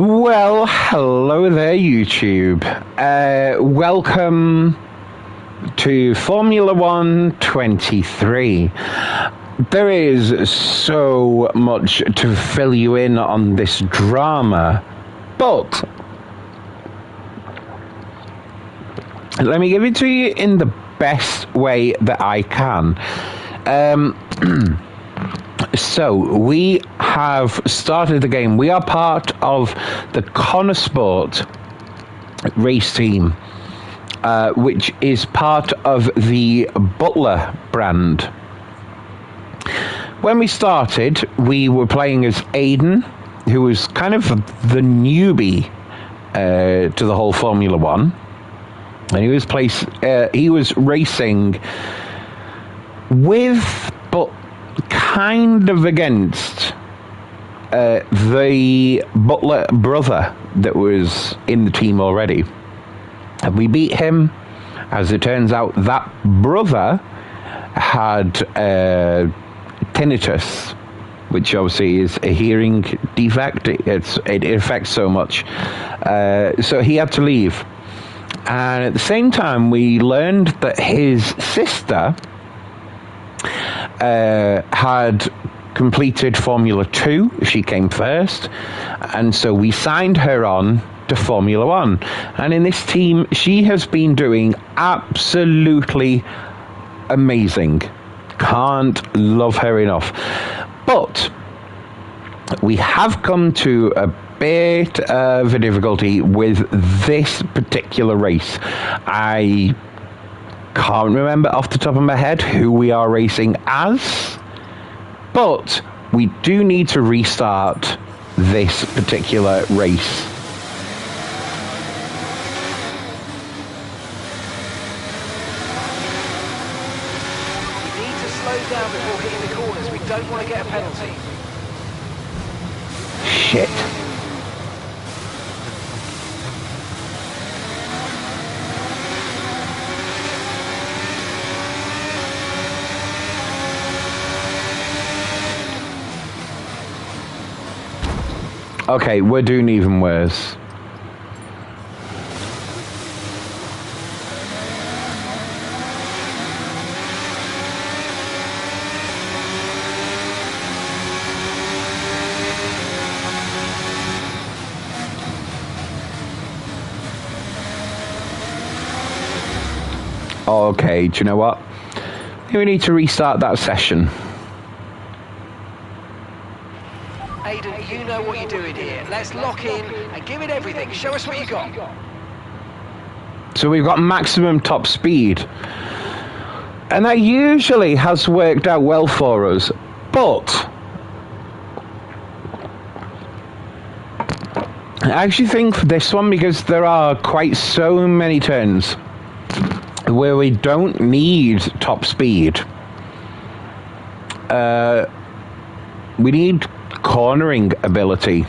Well, hello there, YouTube. Welcome to Formula One 23. There is so much to fill you in on this drama, but let me give it to you in the best way that I can. So, we have started the game. We are part of the Connor Sport race team, which is part of the Butler brand. When we started, we were playing as Aiden, who was kind of the newbie to the whole Formula One. And he was racing with, but kind of against the Butler brother that was in the team already. And we beat him. As it turns out, that brother had tinnitus, which obviously is a hearing defect. It affects so much. So he had to leave. And at the same time, we learned that his sister had completed Formula 2. She came first, and so we signed her on to Formula 1. And in this team, she has been doing absolutely amazing. Can't love her enough. But we have come to a bit of a difficulty with this particular race. I can't remember off the top of my head who we are racing as, but we do need to restart this particular race. We need to slow down before hitting the corners. We don't want to get a penalty. Shit. Okay, we're doing even worse. Okay, do you know what? We need to restart that session. Aiden, you know what you're doing here. Let's lock in and give it everything. Show us what you got. So we've got maximum top speed. And that usually has worked out well for us. But I actually think for this one, because there are quite so many turns where we don't need top speed. We need cornering ability.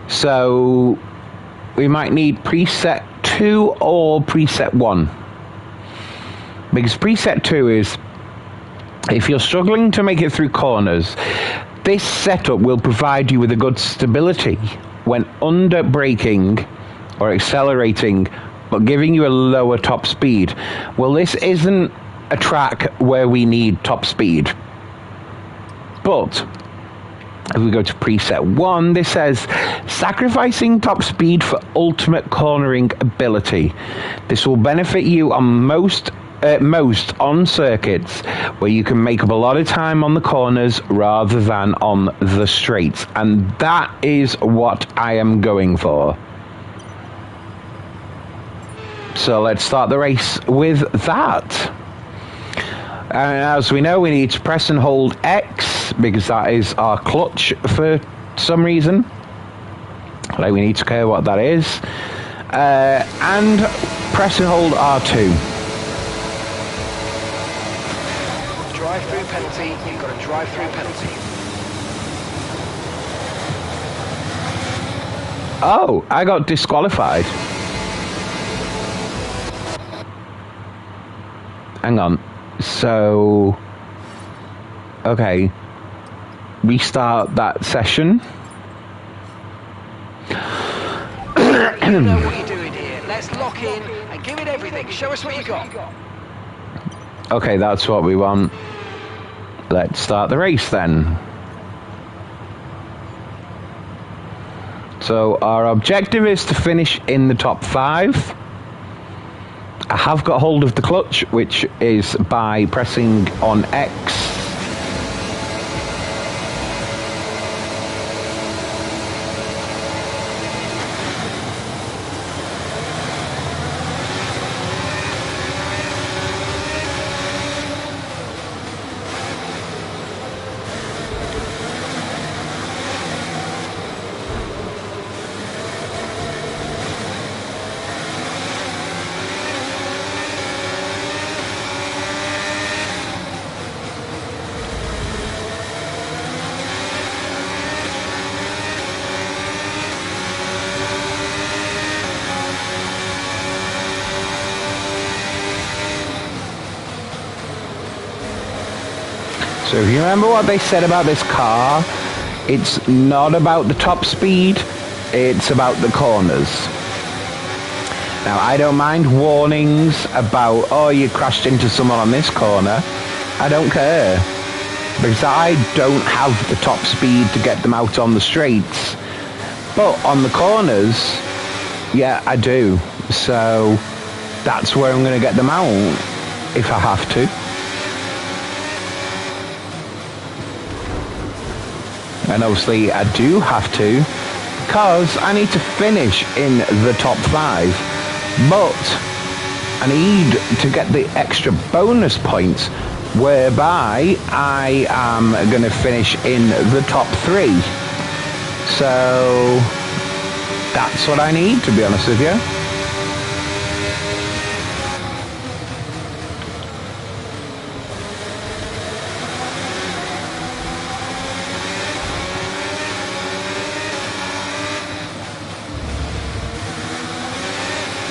So we might need preset 2 or preset 1. Because preset 2 is, if you're struggling to make it through corners, this setup will provide you with a good stability when under braking or accelerating, but giving you a lower top speed. Well, this isn't a track where we need top speed. But if we go to preset 1, this says sacrificing top speed for ultimate cornering ability. This will benefit you on most on circuits where you can make up a lot of time on the corners rather than on the straights, and that is what I am going for. So let's start the race with that. And as we know, we need to press and hold X because that is our clutch for some reason. Like, we need to care what that is. And press and hold R2. Drive-through penalty. You've got a drive-through penalty. Oh, I got disqualified. Hang on. So, okay. restart that session. You know what you're doing here. Let's lock in and give it everything. Show us what you got. Okay, that's what we want. Let's start the race then. So our objective is to finish in the top 5. I have got hold of the clutch, which is by pressing on X. So if you remember what they said about this car, it's not about the top speed, it's about the corners. Now, I don't mind warnings about, oh, you crashed into someone on this corner. I don't care. Because I don't have the top speed to get them out on the straights. But on the corners, yeah, I do. So that's where I'm going to get them out if I have to. And obviously I do have to, because I need to finish in the top 5. But I need to get the extra bonus points, whereby I am going to finish in the top 3. So that's what I need, to be honest with you.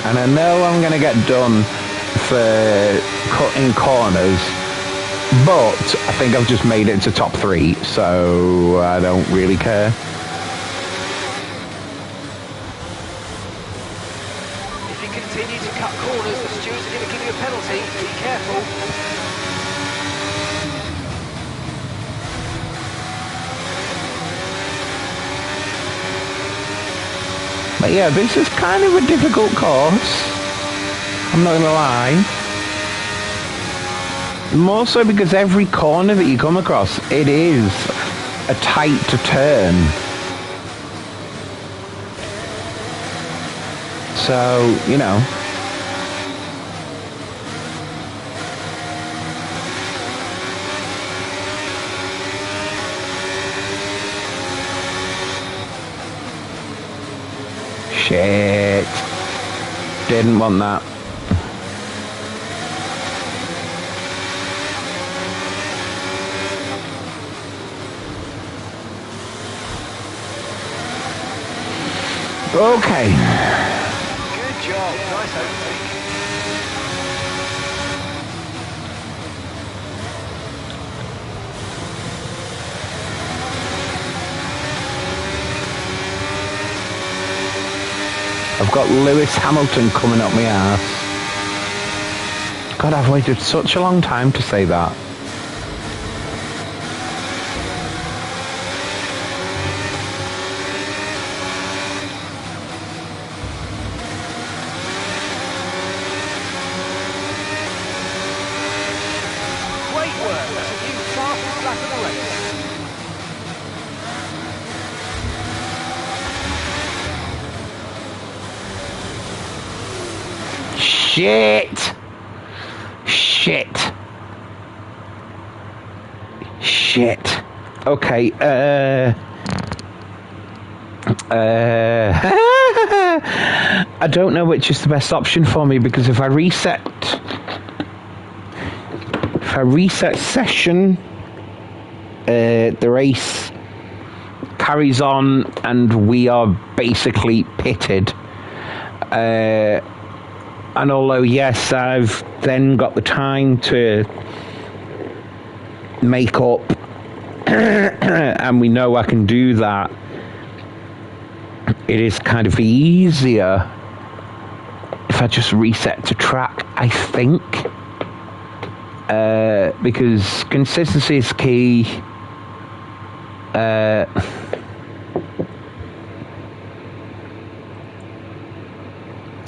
And I know I'm going to get done for cutting corners, but I think I've just made it to top 3, so I don't really care. If you continue to cut corners, the stewards are going to give you a penalty. Be careful. But yeah, this is kind of a difficult course, I'm not going to lie. More so because every corner that you come across, it is a tight to turn. So, you know. Shit. Didn't want that. Okay. Good job. Nice overtake. I've got Lewis Hamilton coming up my ass. God, I've waited such a long time to say that. Great work. That's a new fastest lap of the race. Shit. Shit. Shit. Okay, I don't know which is the best option for me, because if I reset session, the race carries on and we are basically pitted. And although, yes, I've then got the time to make up and we know I can do that, it is kind of easier if I just reset to track, I think. Because consistency is key.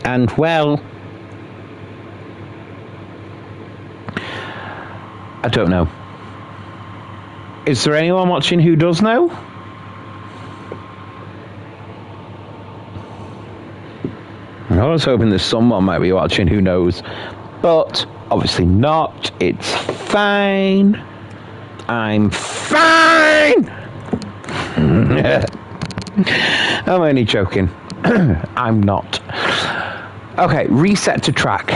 And well, I don't know. Is there anyone watching who does know? I was hoping that someone might be watching who knows, but obviously not. It's fine. I'm fine. I'm only joking. I'm not. Okay, reset to track.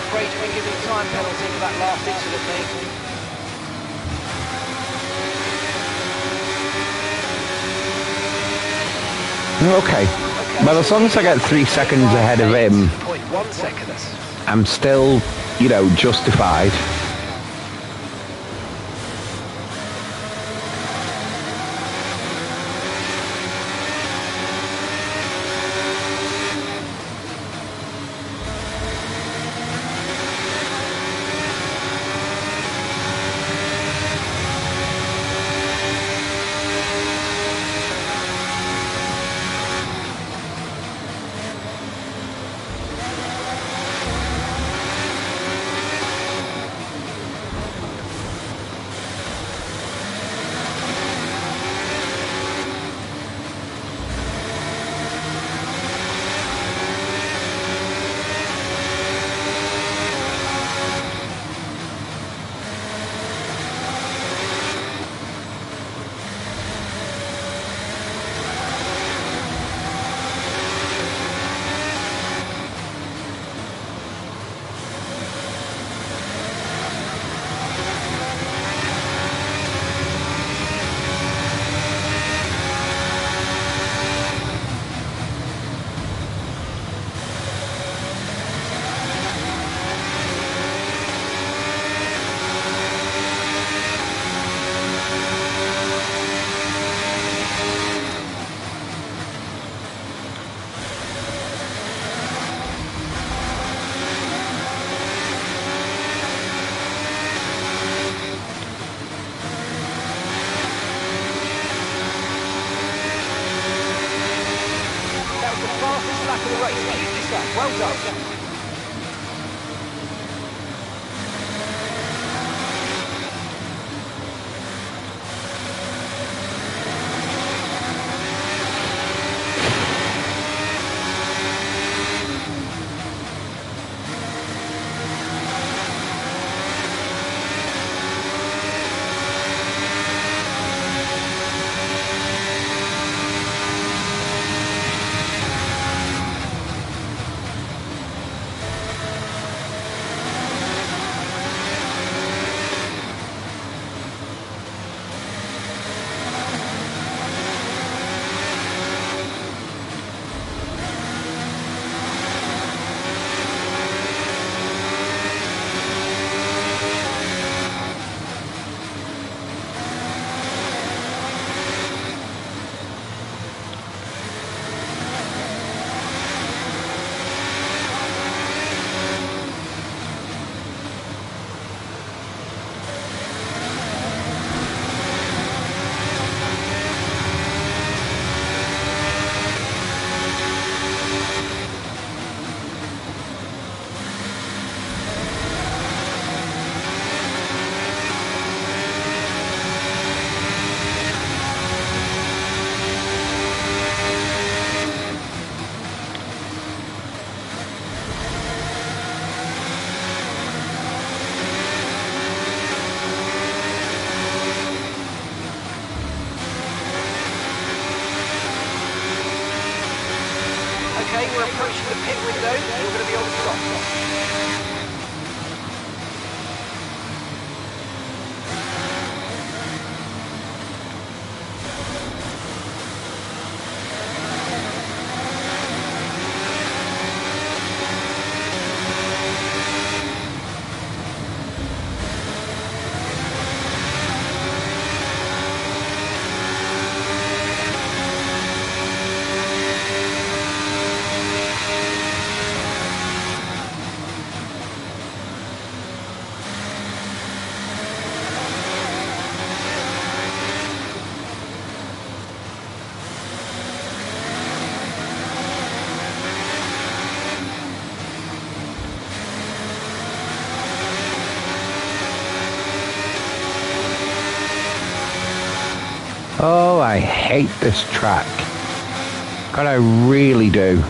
Afraid you've been given a time penalty for that last incident, mate. Okay. Well, as long as I get 3 seconds ahead of him, 0.1 seconds. I'm still, justified. Fastest lap of the race. Keep this up. Well done. Okay, we're approaching the pit window. You're going to be on softs. Oh, I hate this track. God, I really do.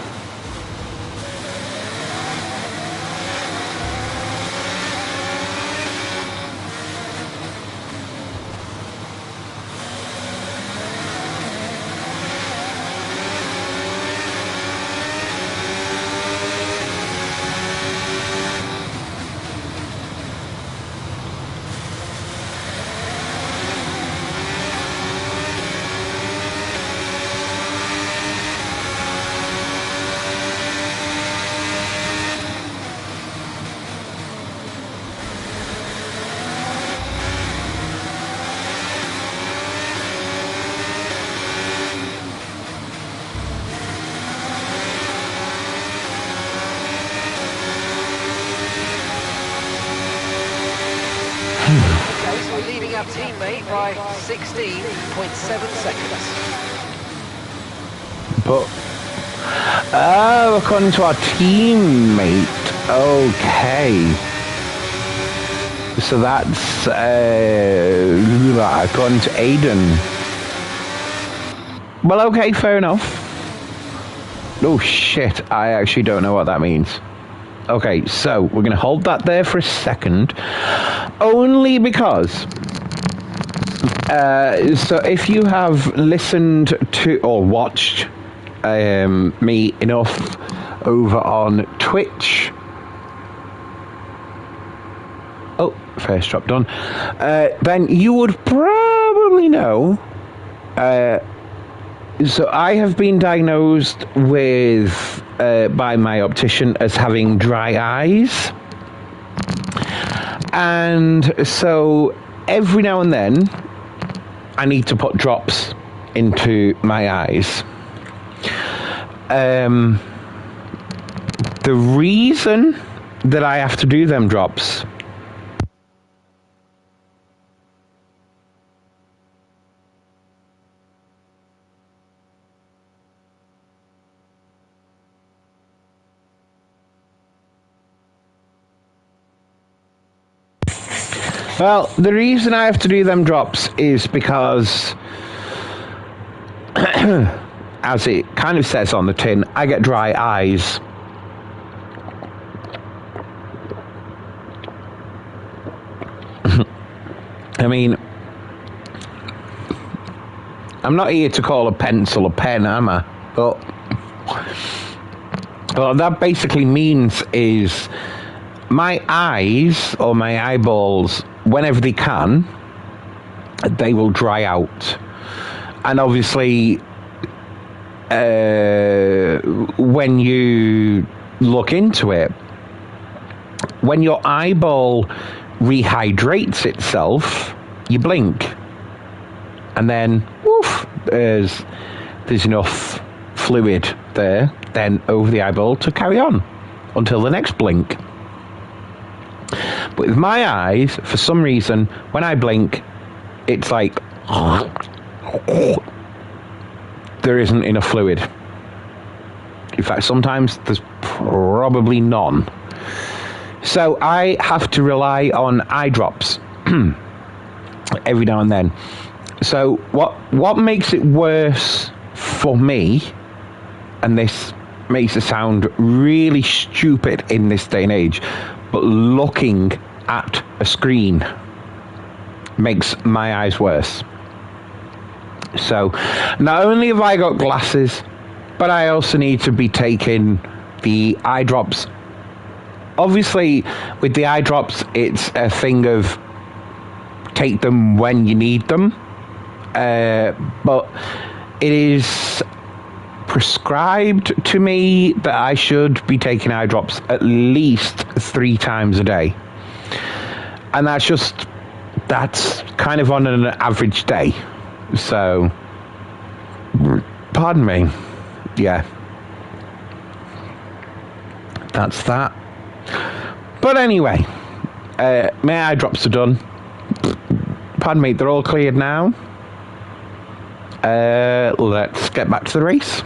Okay, so we're leading our teammate by 16.7 seconds. But, oh, according to our teammate, okay. So that's, according to Aiden. Well, okay, fair enough. Oh, shit, I actually don't know what that means. Okay, so we're going to hold that there for a second, only because, so if you have listened to or watched me enough over on Twitch, oh, first drop done, then you would probably know, so I have been diagnosed with, by my optician as having dry eyes. And so every now and then I need to put drops into my eyes. The reason that I have to do them drops well, the reason I have to do them drops is because, as it kind of says on the tin, I get dry eyes. I mean, I'm not here to call a pencil a pen, am I? But what that basically means is my eyes or my eyeballs, whenever they can, they will dry out. And obviously, when you look into it, when your eyeball rehydrates itself, you blink. And then, woof, there's enough fluid there, then over the eyeball to carry on until the next blink. But with my eyes, for some reason, when I blink, it's like there isn't enough fluid. In fact, sometimes there's probably none. So I have to rely on eye drops every now and then. So what makes it worse for me, and this makes it sound really stupid in this day and age, but looking at a screen makes my eyes worse. So not only have I got glasses, But I also need to be taking the eye drops. Obviously, with the eye drops, it's a thing of take them when you need them. But it is prescribed to me that I should be taking eye drops at least 3 times a day. And that's kind of on an average day. So, pardon me. Yeah. That's that. But anyway, my eye drops are done. Pardon me, they're all cleared now. Let's get back to the race.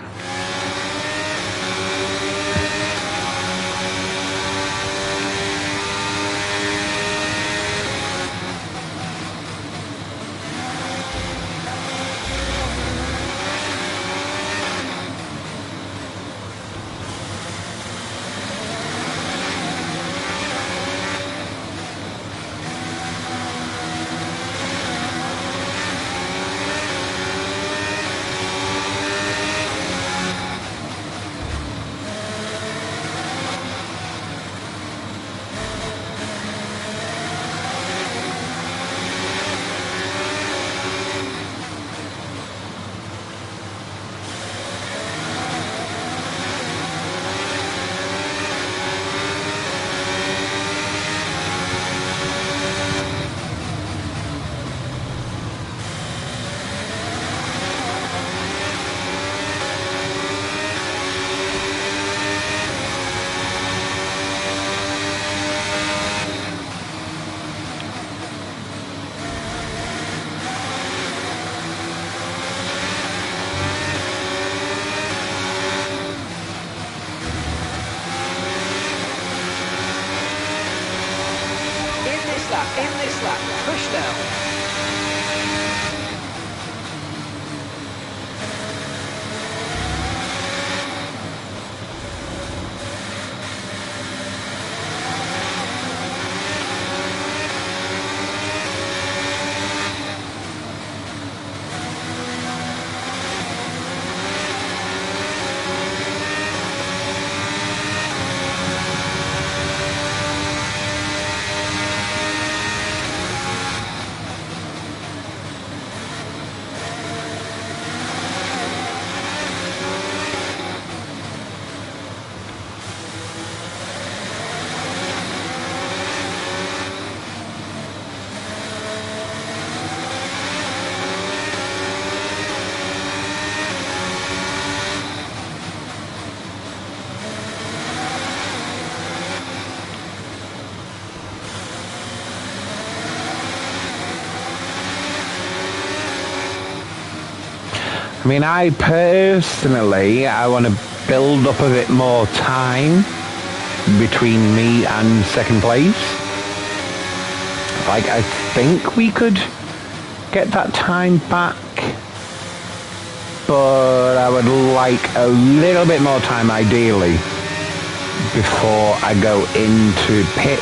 In this lap, push now. I mean, I personally, I want to build up a bit more time between me and second place. Like, I think we could get that time back, but I would like a little bit more time, ideally, before I go into pit.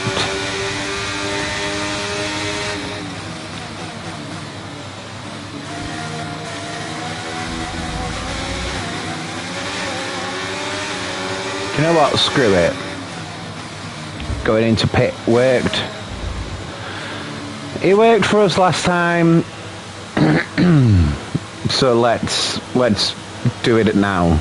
You know what? Screw it. Going into pit worked. It worked for us last time. So let's do it now.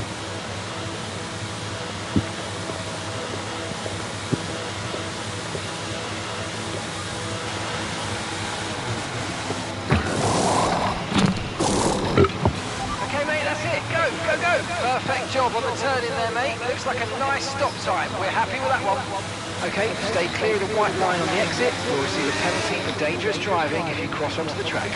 Perfect job on the turn in there, mate. Looks like a nice stop time. We're happy with that one. Okay, stay clear of the white line on the exit. You'll receive a penalty for dangerous driving if you cross onto the track.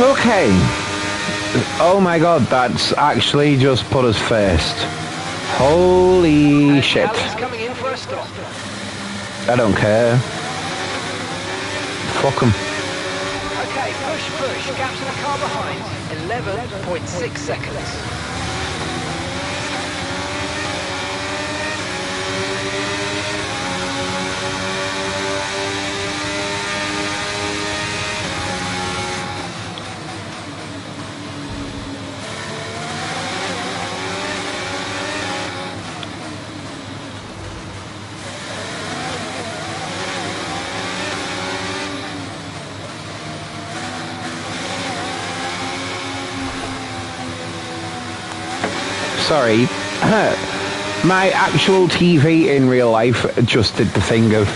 Okay. Oh my god, that's actually just put us first. Holy And shit. Callum's coming in for a stop. I don't care. Fuck 'em. Okay, push. Gap to the car behind. 11.6 seconds. Sorry. My actual TV in real life just did the thing of,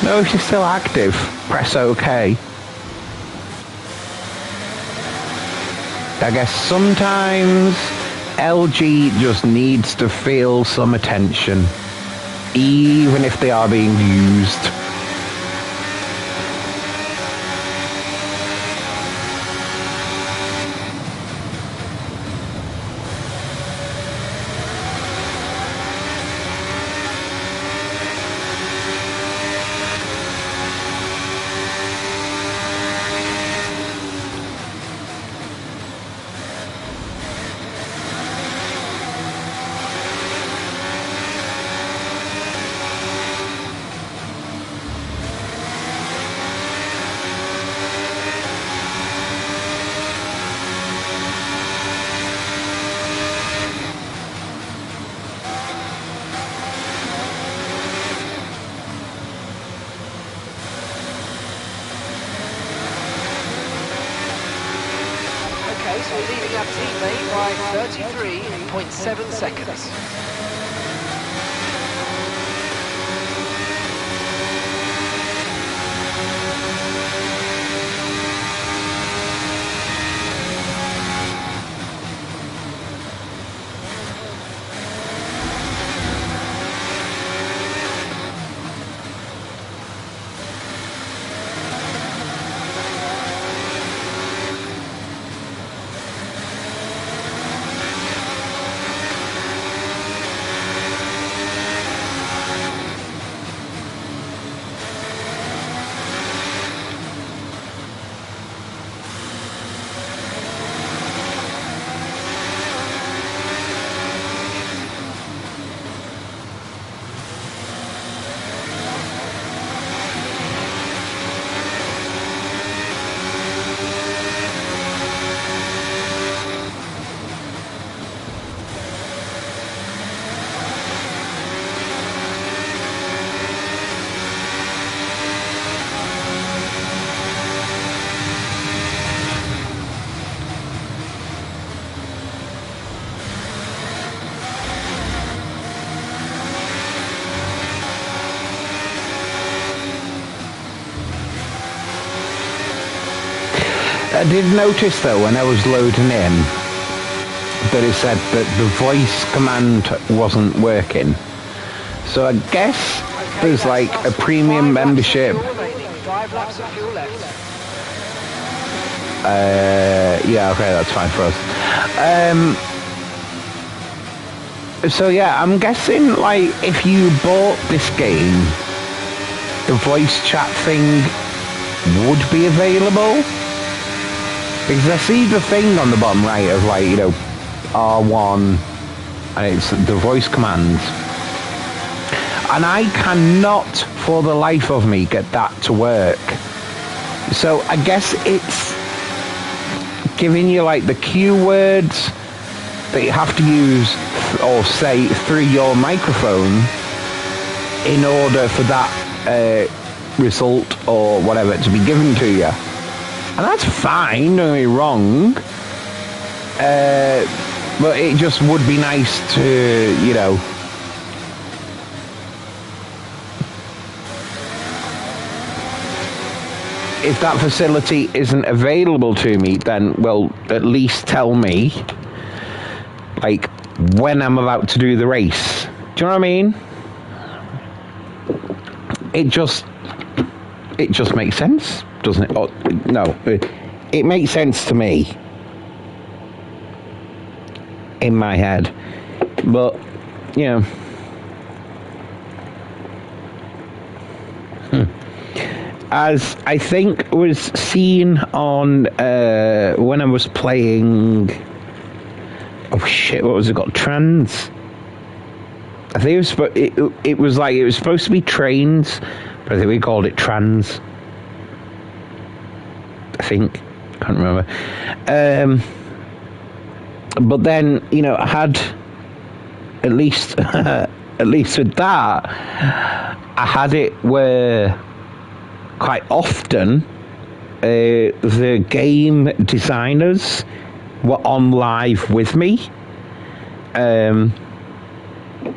no, if you're still active, press OK. I guess sometimes LG just needs to feel some attention, even if they are being used. Okay, so we're leading our teammate by 33.7 seconds. I did notice though when I was loading in that it said that the voice command wasn't working. So I guess there's like a premium membership. 5 laps of fuel left. Yeah, okay, that's fine for us. So yeah, I'm guessing like if you bought this game, the voice chat thing would be available. Because I see the thing on the bottom right of like, you know, R1 and it's the voice commands. And I cannot for the life of me get that to work. So I guess it's giving you like the cue words that you have to use or say through your microphone in order for that result or whatever to be given to you. And that's fine, don't get me wrong. But it just would be nice to, you know, if that facility isn't available to me, then, well, at least tell me, like, when I'm about to do the race. Do you know what I mean? It just makes sense, doesn't it? Oh, no, it makes sense to me in my head, but you know, as I think was seen on when I was playing, oh shit, what was it called? Trans. I think it was like, it was supposed to be trains, but I think we called it trans. I think, can't remember. But then, you know, I had at least with that, I had it where quite often the game designers were on live with me, and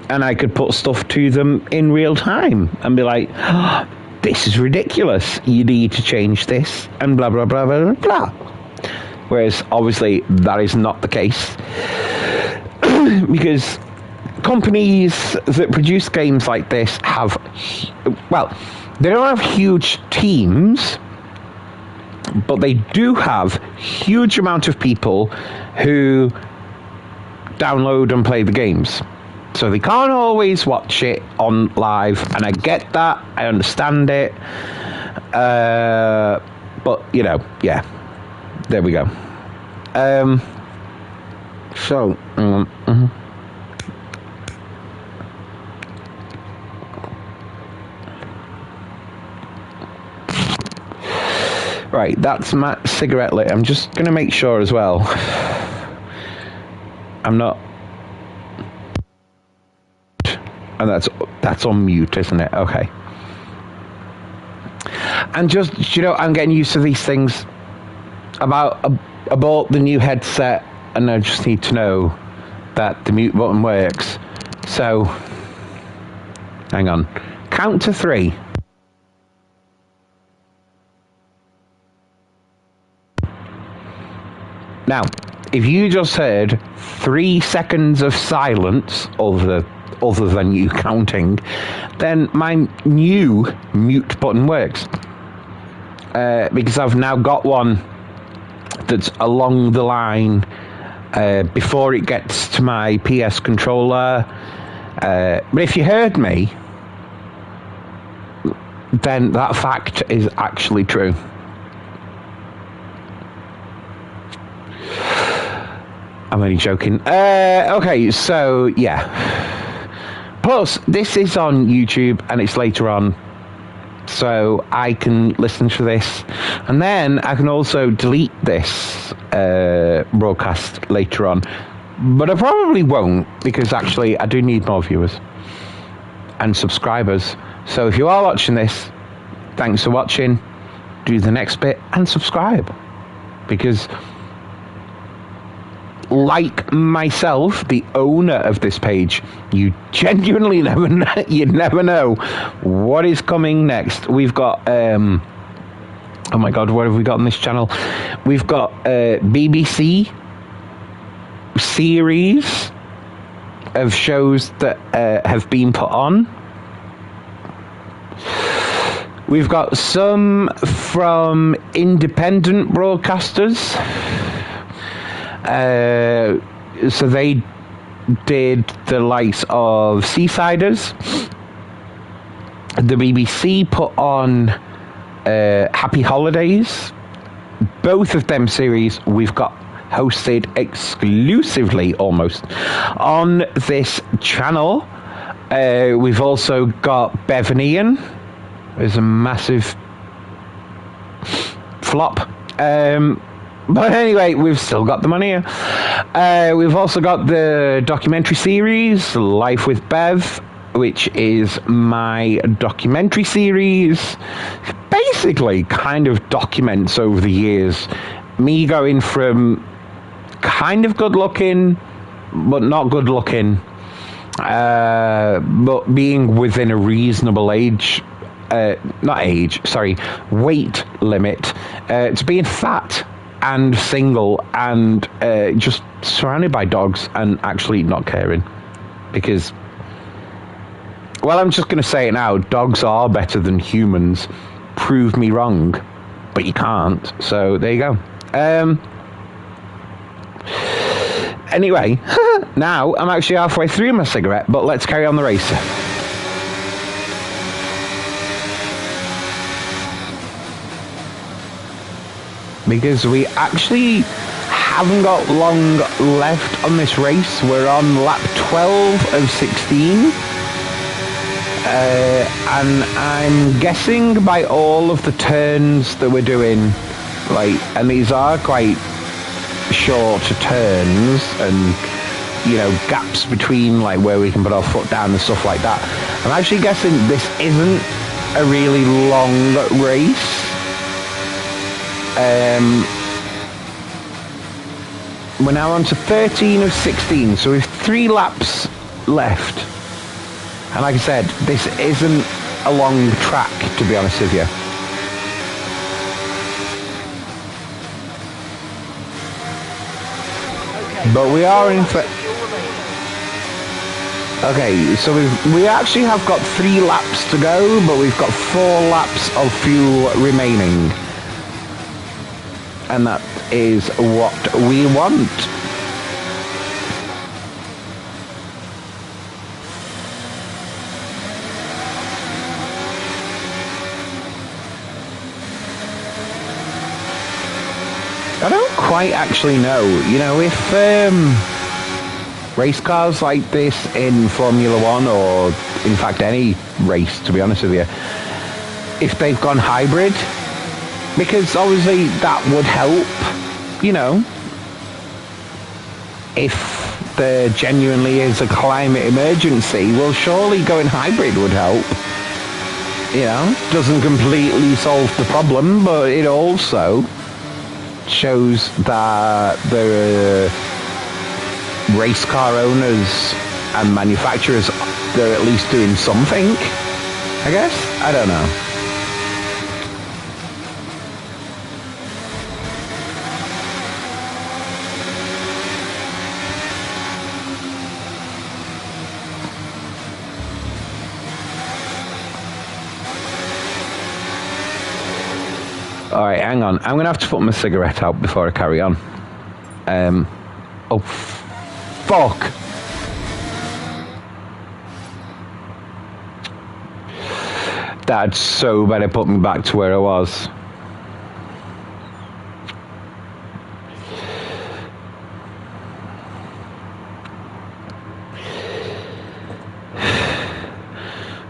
I could put stuff to them in real time and be like, oh, this is ridiculous, you need to change this, and blah blah blah blah blah. Whereas obviously that is not the case, because companies that produce games like this have, well, they don't have huge teams, but they do have huge amount of people who download and play the games. So they can't always watch it on live, and I get that, I understand it. But, you know, yeah, there we go. Right, that's my cigarette lit. I'm just going to make sure as well. I'm not... And that's on mute, isn't it? Okay. And just, you know, I'm getting used to these things. I bought the new headset, and I just need to know that the mute button works. So, hang on. Count to 3. Now, if you just heard 3 seconds of silence other than you counting, then my new mute button works. Because I've now got one that's along the line before it gets to my PS controller. But if you heard me, then that fact is actually true. I'm only joking. Okay, so yeah. Plus, this is on YouTube and it's later on, so I can listen to this, and then I can also delete this broadcast later on. But I probably won't, because actually I do need more viewers and subscribers. So if you are watching this, thanks for watching. Do the next bit and subscribe, because like myself, the owner of this page, you genuinely never know what is coming next. We've got oh my god, what have we got on this channel? We've got BBC series of shows that have been put on. We've got some from independent broadcasters. So they did the likes of Seasiders. The BBC put on Happy Holidays. Both of them series we've got hosted exclusively almost on this channel. We've also got Bev and Ian. There's a massive flop. But anyway, we've still got the money here. We've also got the documentary series, Life with Bev, which is my documentary series. Basically, kind of documents over the years me going from kind of good looking, but not good looking, but being within a reasonable weight limit, to being fat and single and just surrounded by dogs and actually not caring. Because, well, I'm just going to say it now, dogs are better than humans. Prove me wrong, but you can't. So there you go. Anyway, now I'm actually halfway through my cigarette, but let's carry on the race. Because we actually haven't got long left on this race. We're on lap 12 of 16. And I'm guessing by all of the turns that we're doing, like, and these are quite short turns and, you know, gaps between, like, where we can put our foot down and stuff like that. I'm actually guessing this isn't a really long race. We're now on to 13 of 16, so we've 3 laps left. And like I said, this isn't a long track, to be honest with you. Okay, but we are in for... Okay, so we actually have got 3 laps to go, but we've got 4 laps of fuel remaining. And that is what we want. I don't quite actually know, you know, if race cars like this in Formula One, or in fact any race, to be honest with you, if they've gone hybrid, because obviously that would help, you know, if there genuinely is a climate emergency, well, surely going hybrid would help. You know, doesn't completely solve the problem, but it also shows that the race car owners and manufacturers, they're at least doing something, I guess. I don't know. Alright, hang on. I'm going to have to put my cigarette out before I carry on. Oh, fuck. That's so bad it put me back to where I was.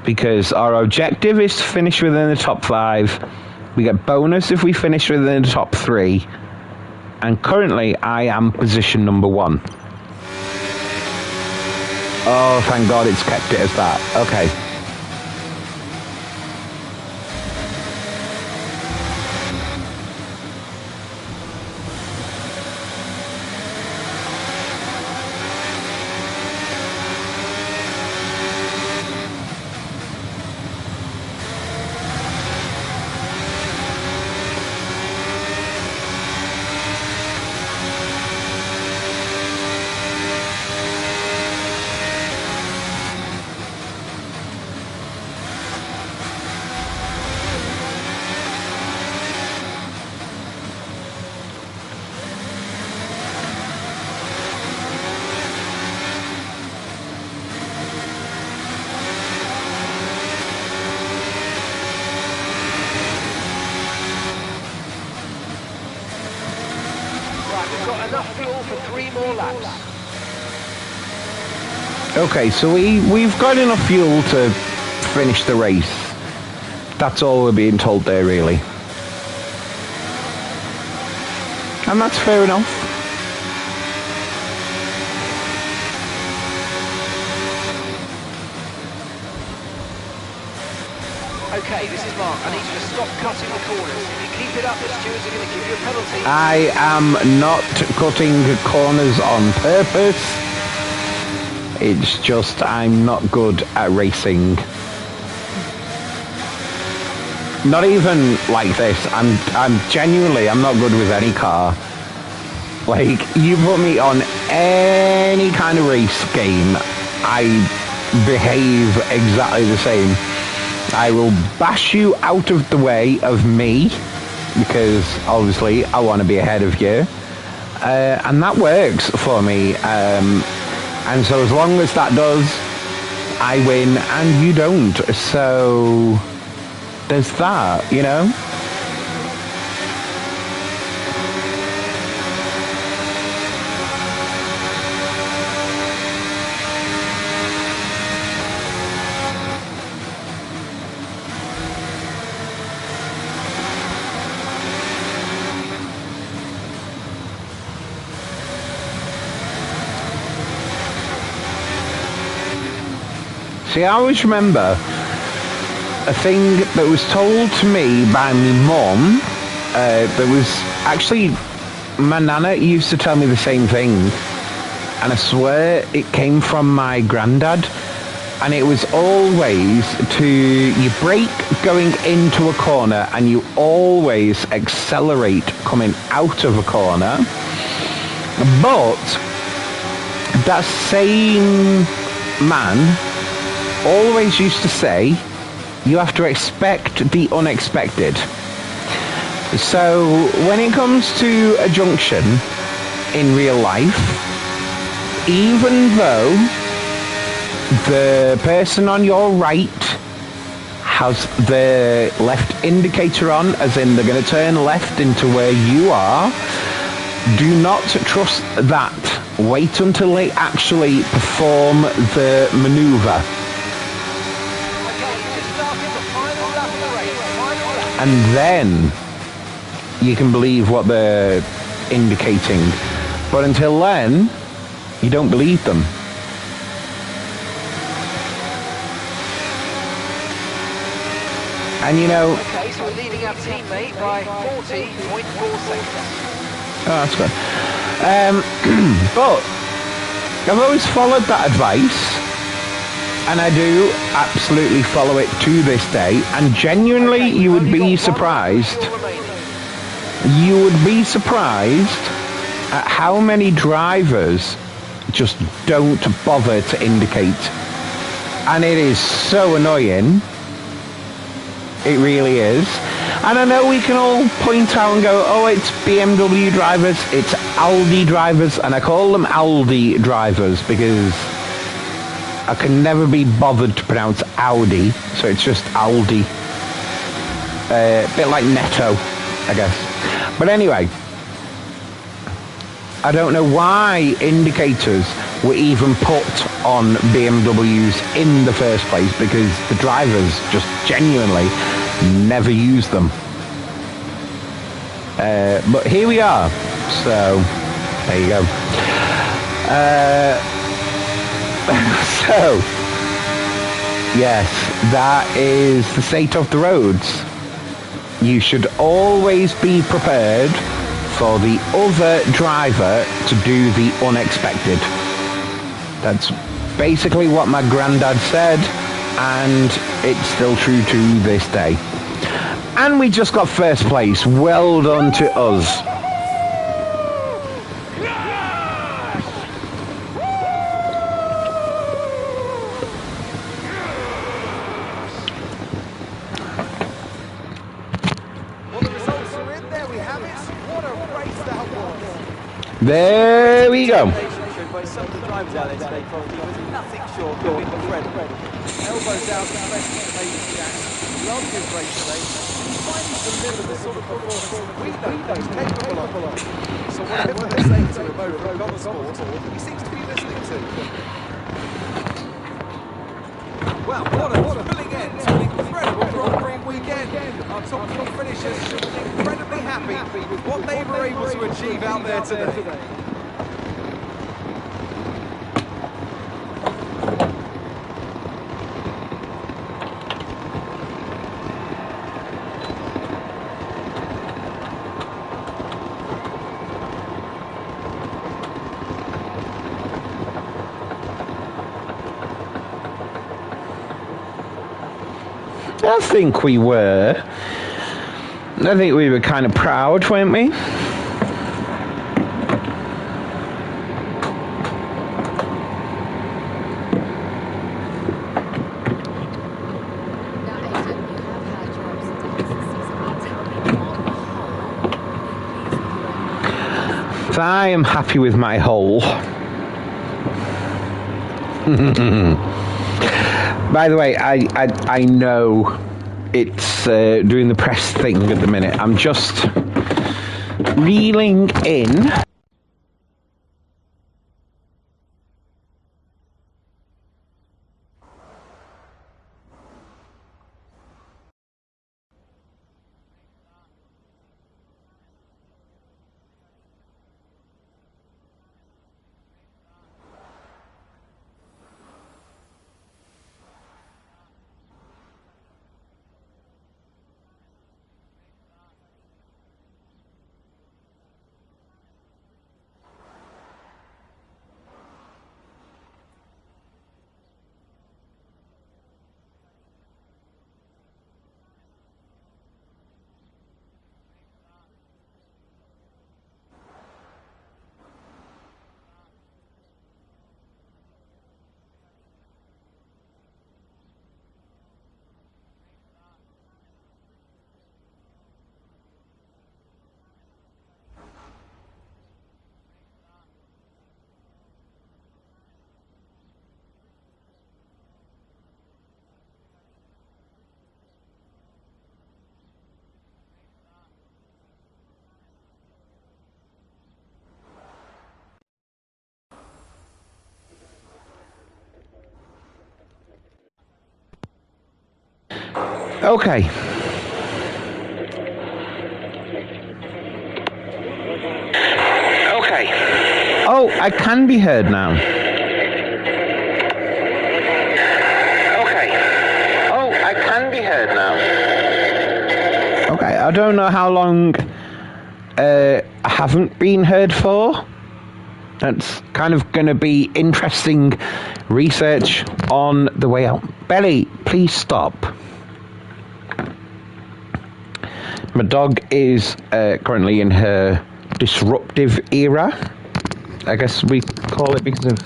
Because our objective is to finish within the top 5. We get bonus if we finish within the top 3. And currently, I am position number 1. Oh, thank God it's kept it as that. Okay. Enough fuel for 3 more laps. Okay, so we've got enough fuel to finish the race. That's all we're being told there, really. And that's fair enough. Okay, this is Mark. I need you to stop cutting the corners. If you keep it up, the stewards are going to give you a penalty. I am not cutting corners on purpose. It's just I'm not good at racing. Not even like this. I'm genuinely, I'm not good with any car. Like, you put me on any kind of race game, I behave exactly the same. I will bash you out of the way of me because obviously I want to be ahead of you. And that works for me. And so as long as that does, I win and you don't. So there's that, you know? See, I always remember a thing that was told to me by my mum. That was actually, my nana used to tell me the same thing, and I swear it came from my granddad. And it was always you brake going into a corner and you always accelerate coming out of a corner. But that same man always used to say, you have to expect the unexpected. So when it comes to a junction in real life, even though the person on your right has the left indicator on, as in they're going to turn left into where you are, do not trust that. Wait until they actually perform the maneuver. And then you can believe what they're indicating. But until then, you don't believe them. And you know... Okay, so we're leading our teammate by 40.4 seconds. Oh, that's good. But I've always followed that advice. And I do absolutely follow it to this day. And genuinely, you would be surprised. You would be surprised at how many drivers just don't bother to indicate. And it is so annoying. It really is. And I know we can all point out and go, oh, it's BMW drivers, it's Aldi drivers. And I call them Aldi drivers because I can never be bothered to pronounce Audi, so it's just Aldi. A bit like Netto, I guess. But anyway, I don't know why indicators were even put on BMWs in the first place, because the drivers just genuinely never use them. But here we are, so there you go. So, yes, that is the state of the roads. You should always be prepared for the other driver to do the unexpected. That's basically what my granddad said, and it's still true to this day. And we just got first place. Well done to us. There we go. Some of the drivers out there today probably was nothing short of being incredible. Elbows out, especially Hayden Jack. Love his race today. Finally delivered the sort of performance we know he's capable of. So whatever they're saying to him over at Common Sport, he seems to be listening to. Well, what a thrilling end to an incredible Grand Prix weekend. Our top three finishers should be incredibly happy with what they were able to achieve out there today. I think we were. I think we were kind of proud, weren't we? So I am happy with my hole. By the way, I know it's doing the press thing at the minute. I'm just reeling in. Okay. Okay. Oh, I can be heard now. Okay. Oh, I can be heard now. Okay, I don't know how long I haven't been heard for. That's kind of going to be interesting research on the way out. Belly, please stop. My dog is currently in her disruptive era, I guess we call it, because of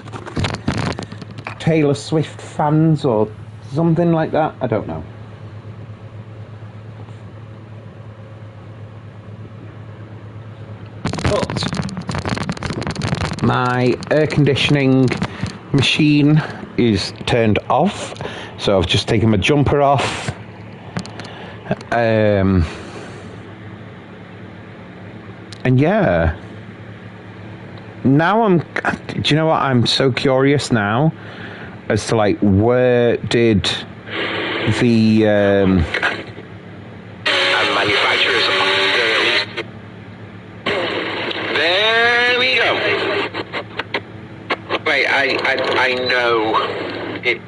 Taylor Swift fans or something like that. I don't know. But my air conditioning machine is turned off, so I've just taken my jumper off. And yeah, now do you know what? I'm so curious now as to like where did the manufacturers there we go. Wait, I know it.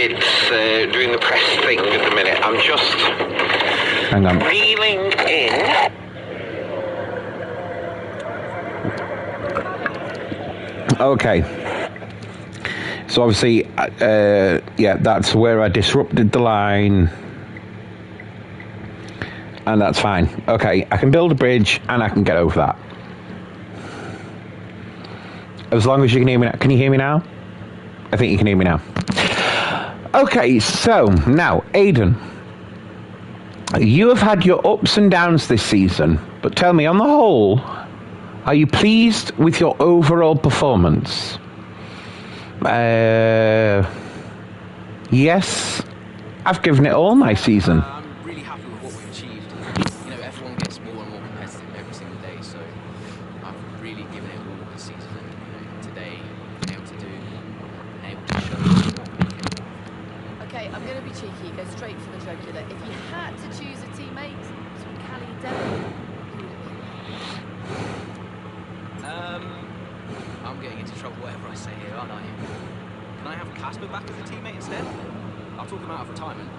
It's doing the press thing at the minute. I'm just hang on. Reeling in. Okay. So obviously, yeah, that's where I disrupted the line. And that's fine. Okay, I can build a bridge and I can get over that. As long as you can hear me now. Can you hear me now? I think you can hear me now. Okay, so now, Aidan, you have had your ups and downs this season, but tell me, on the whole, are you pleased with your overall performance? Yes, I've given it all my season. I'm really happy with what we've achieved. You know, F1 gets more and more competitive every single day, so I've really given it all this season. And you know, today, been able to show. Okay, I'm going to be cheeky, go straight for the jugular. If you had to choose a teammate between Callie and Devin, who would it be? I'm getting into trouble whatever I say here, aren't I? Can I have Casper back as a teammate instead? I'll talk him out of retirement.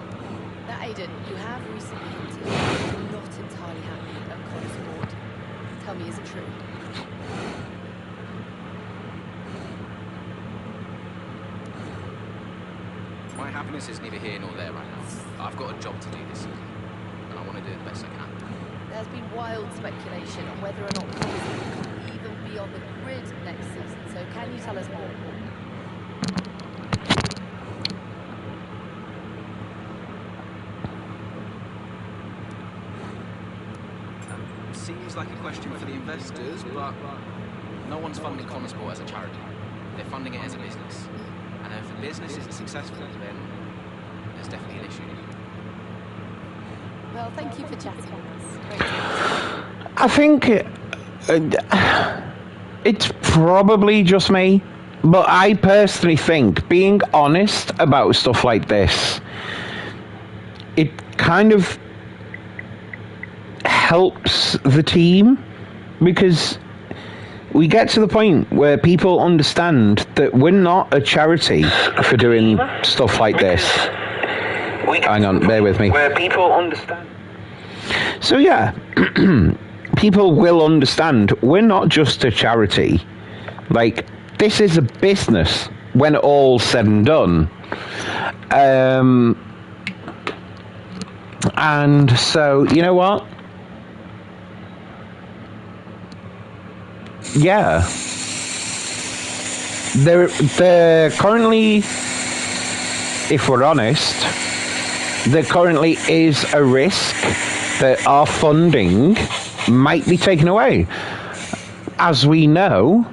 Now, Aidan, you have recently hinted you're not entirely happy at Connor's board. Tell me, is it true? My happiness is neither here nor there right now. I've got a job to do this season, and I want to do it the best I can. There's been wild speculation on whether or not Connors will even be on the grid next season, so can you tell us more? seems like a question for the investors, but no one's funding Connorsport as a charity. They're funding it as a business. And if the business isn't successful, then there's definitely an issue. Well, thank you for chatting with us. Great to I think it's probably just me, but I personally think being honest about stuff like this, it kind of helps the team, because we get to the point where people understand that we're not a charity for doing stuff like this. Hang on, bear with me. Where people understand. So yeah, people will understand we're not just a charity. Like, this is a business when all's said and done. And so, you know what? Yeah. They're currently, if we're honest, there currently is a risk that our funding might be taken away. As we know,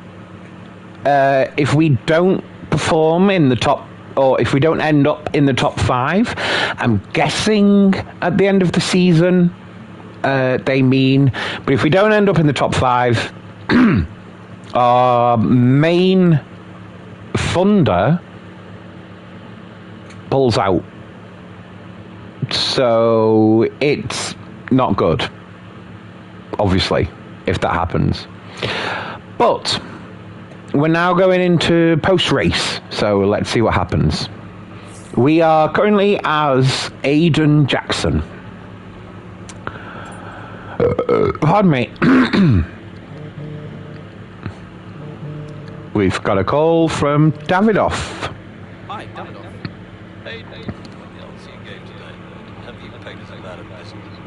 if we don't perform in the top, or if we don't end up in the top 5, I'm guessing at the end of the season, they mean, but if we don't end up in the top 5, our main funder pulls out. So it's not good, obviously, if that happens. But we're now going into post-race, so let's see what happens. We are currently as Aiden Jackson. Pardon me. We've got a call from Davidoff. Hi, Davidoff. Hey, the LC game today. Have you pegged us about a business?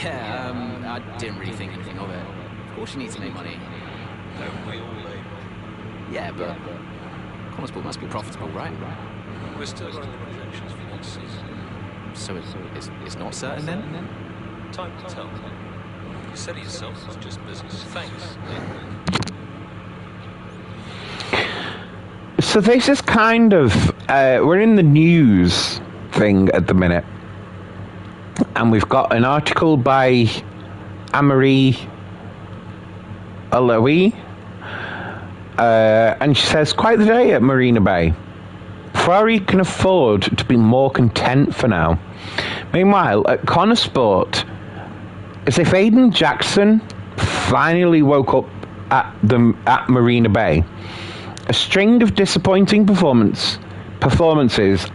Yeah, I didn't really think anything of it. Of course you need to make money. Don't we all labor? Yeah, but Connorsport must be profitable, right? We're still running the projections for next season. So it's not certain then? Time to tell. You said it yourself, it's just business. Thanks. So this is kind of, we're in the news thing at the minute. And we've got an article by Anne-Marie Alawi. And she says, quite the day at Marina Bay. Ferrari can afford to be more content for now. Meanwhile, at Connorsport, as if Aiden Jackson finally woke up at Marina Bay. A string of disappointing performances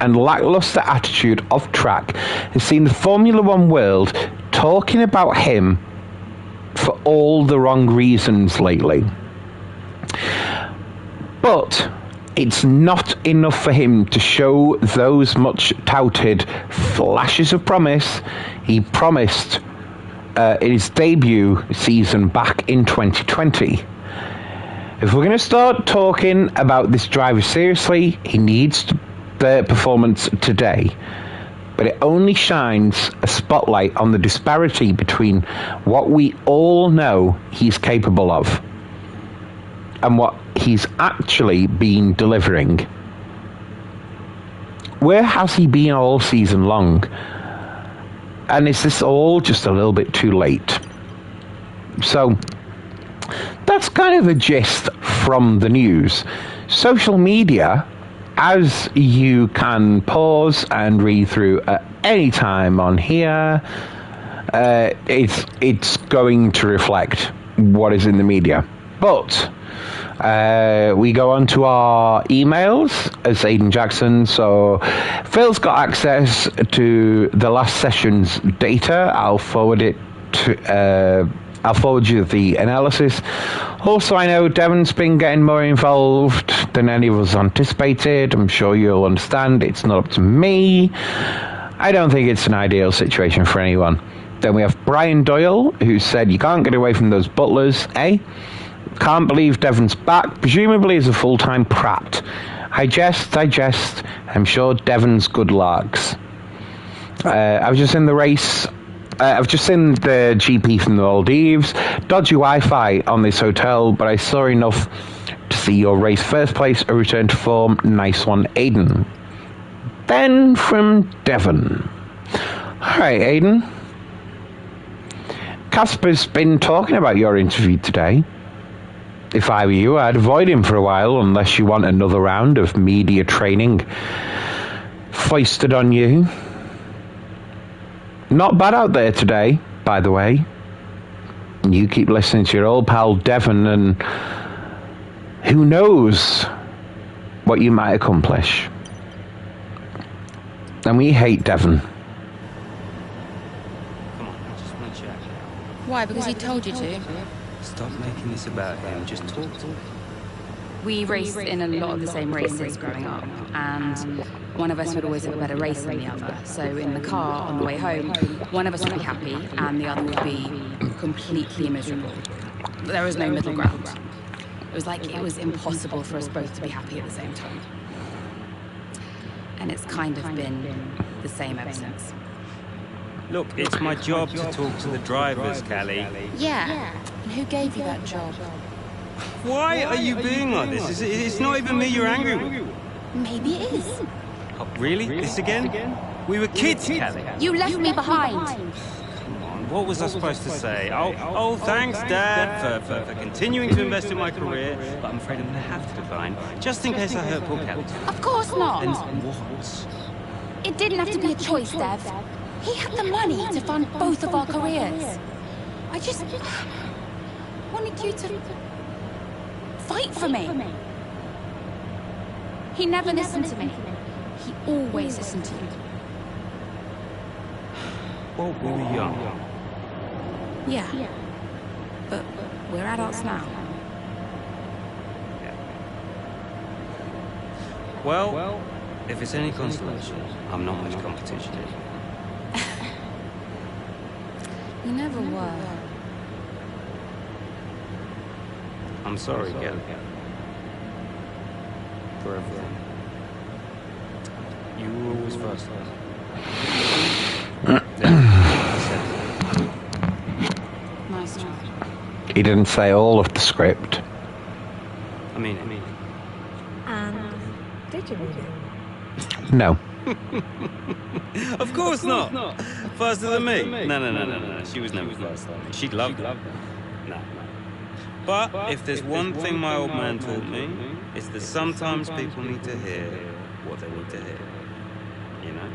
and lackluster attitude off track has seen the Formula One world talking about him for all the wrong reasons lately. But it's not enough for him to show those much touted flashes of promise he promised in his debut season back in 2020. If we're going to start talking about this driver seriously, he needs the performance today. But it only shines a spotlight on the disparity between what we all know he's capable of and what he's actually been delivering. Where has he been all season long? And is this all just a little bit too late? So that's kind of the gist from the news. Social media, as you can pause and read through at any time on here, it's going to reflect what is in the media. But we go on to our emails as Aiden Jackson. So Phil's got access to the last session's data. I'll forward it to. I'll forward you the analysis. Also, I know Devon's been getting more involved than any of us anticipated. I'm sure you'll understand it's not up to me. I don't think it's an ideal situation for anyone. Then we have Brian Doyle, who said, you can't get away from those butlers, eh? Can't believe Devon's back, presumably as a full-time Pratt. I jest. I'm sure Devon's good larks. I was just in the race I've just seen the GP from the Maldives. Dodgy Wi-Fi on this hotel, but I saw enough to see your race first place, a return to form. Nice one, Aiden. Ben from Devon. All right, Aiden. Casper's been talking about your interview today. If I were you, I'd avoid him for a while unless you want another round of media training foisted on you. Not bad out there today, by the way. You keep listening to your old pal Devon, and who knows what you might accomplish. And we hate Devon. Come on, I just want to check. Why? Because he told you to? Stop making this about him. Just talk to him. We raced in a lot of the same races growing up, and one of us would always have a better race than the other. So in the car on the way home, one of us would be happy and the other would be completely miserable. There was no middle ground. It was like it was impossible for us both to be happy at the same time. And it's kind of been the same ever since. Look, it's my job to talk to the drivers, Callie. Yeah. And who gave you that job? Why are you being like this? It's not even me you're angry with. Maybe it is. Oh, really? This again? We were kids, Callie. You left me behind. Come on, what was I supposed to say? Oh, thanks, Dad, for continuing to invest in my career, but I'm afraid I'm going to have to decline, just in case I hurt poor Callie. Of course not. And what? It didn't have to be a choice, Dev. He had the money to fund both of our careers. I just wanted you to fight for me. He never listened to me. He always listened to you. Well, we were young. Yeah. But we're adults now. Well, if it's any consolation, I'm not much competition. You never were. I'm sorry, Kelly. For everything. You were always first. Nice job. He didn't say all of the script. I mean. And did you read it? No. Of course not. Faster than me. No. She was never faster than me. She'd love it. No. But if there's one thing my old man taught me, it's that sometimes people need to hear what they need to hear. You know?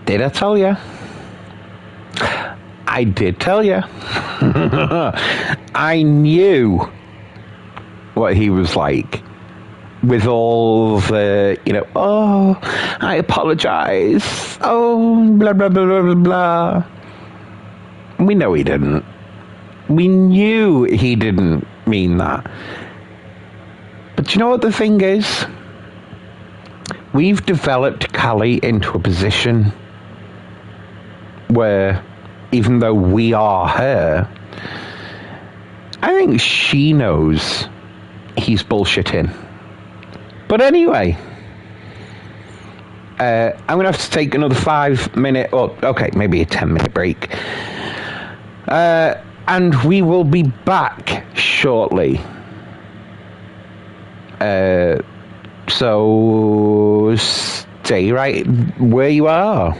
Did I tell you? I did tell you. I knew what he was like. With all the, oh, I apologize. Oh, blah, blah, blah, blah, blah, blah. We know he didn't. We knew he didn't mean that. But you know what the thing is? We've developed Callie into a position where, even though we are her, I think she knows he's bullshitting. But anyway, I'm going to have to take another 5 minute, or okay, maybe a 10-minute break. And we will be back shortly. So stay right where you are.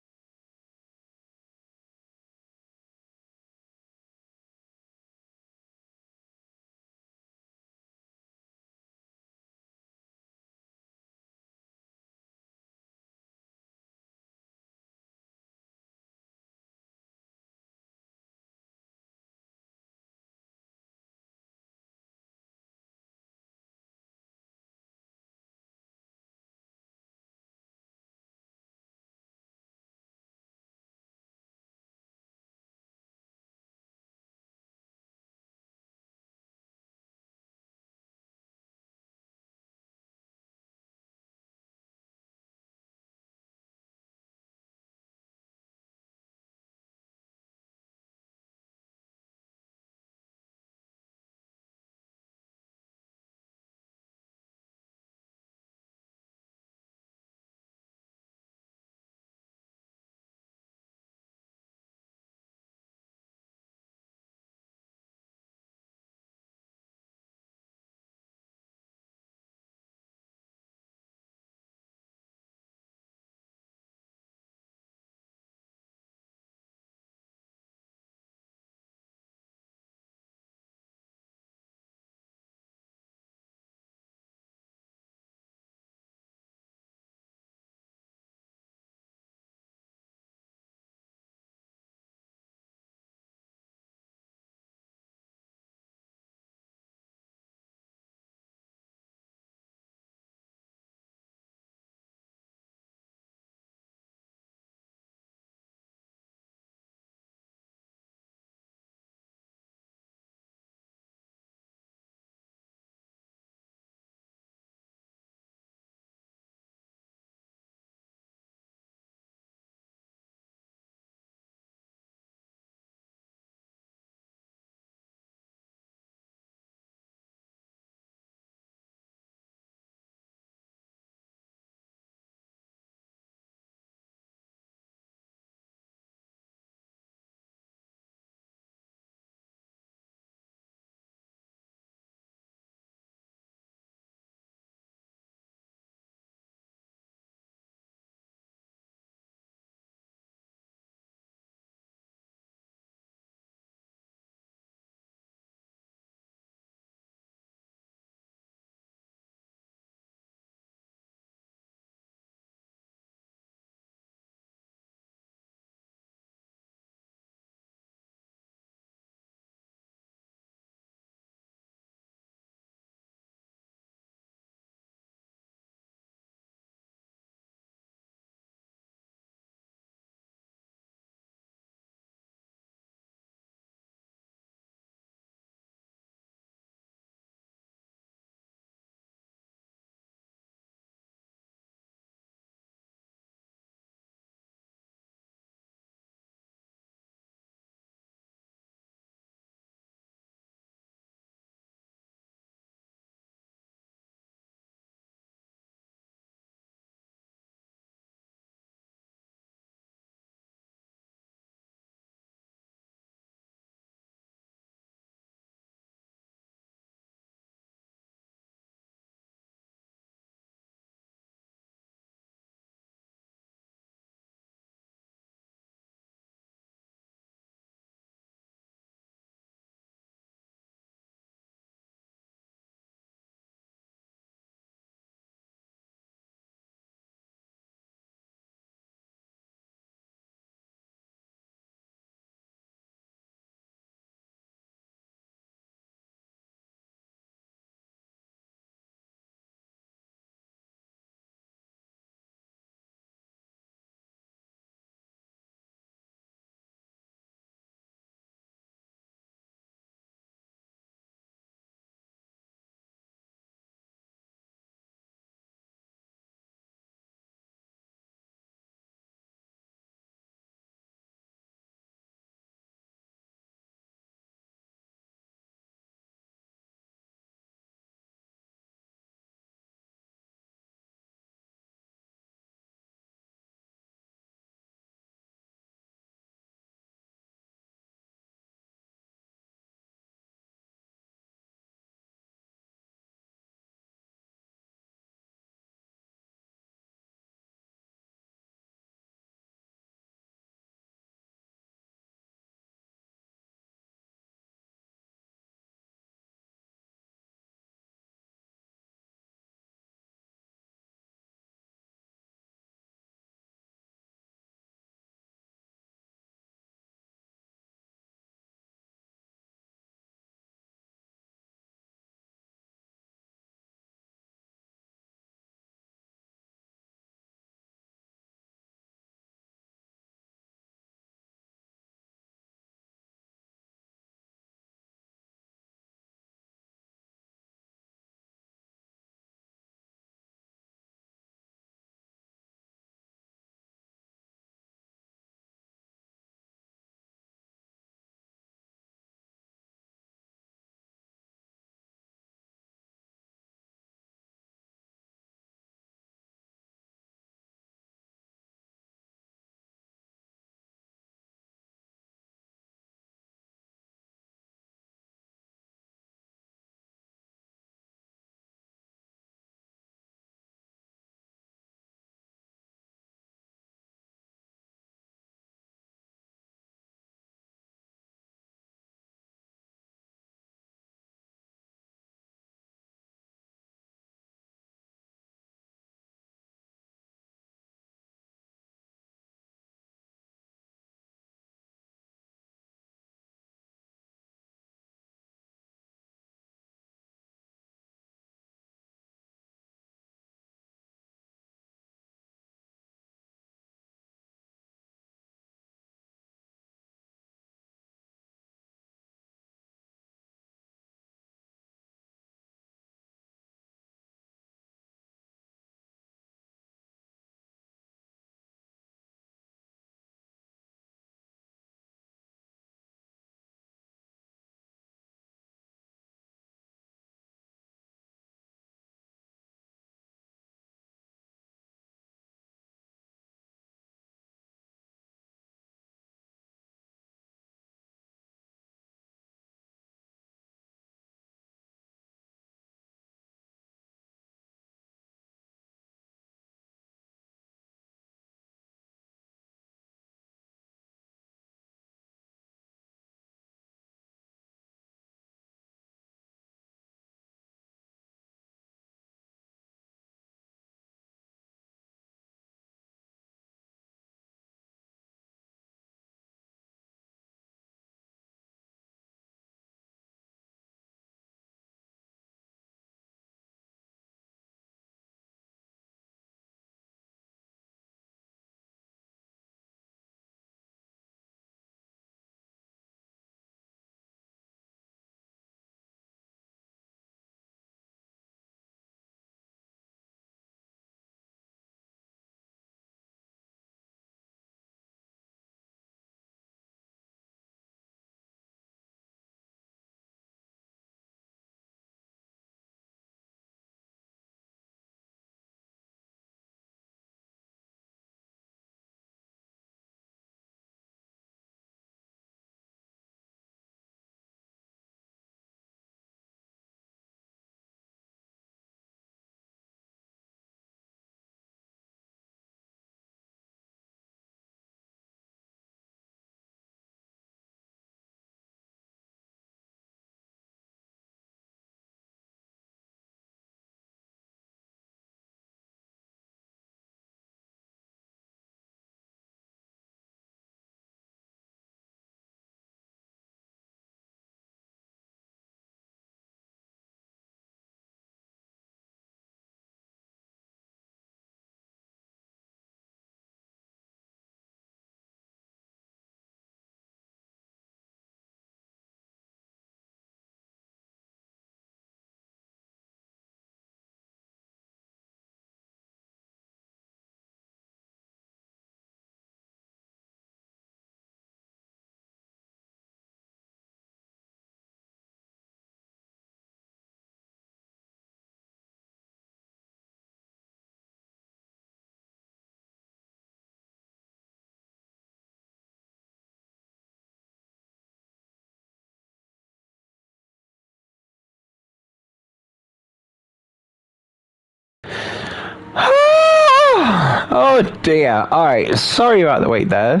Oh dear. All right. Sorry about the wait there.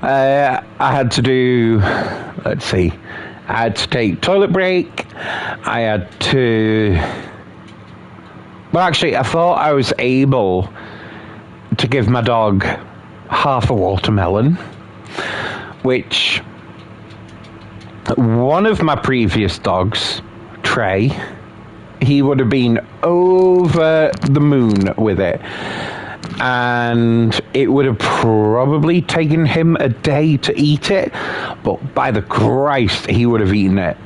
I had to do. Let's see. I had to take toilet break. I had to. Well, actually, I thought I was able to give my dog half a watermelon, which one of my previous dogs, Trey, he would have been over the moon with it. And it would have probably taken him a day to eat it, but by the Christ, he would have eaten it.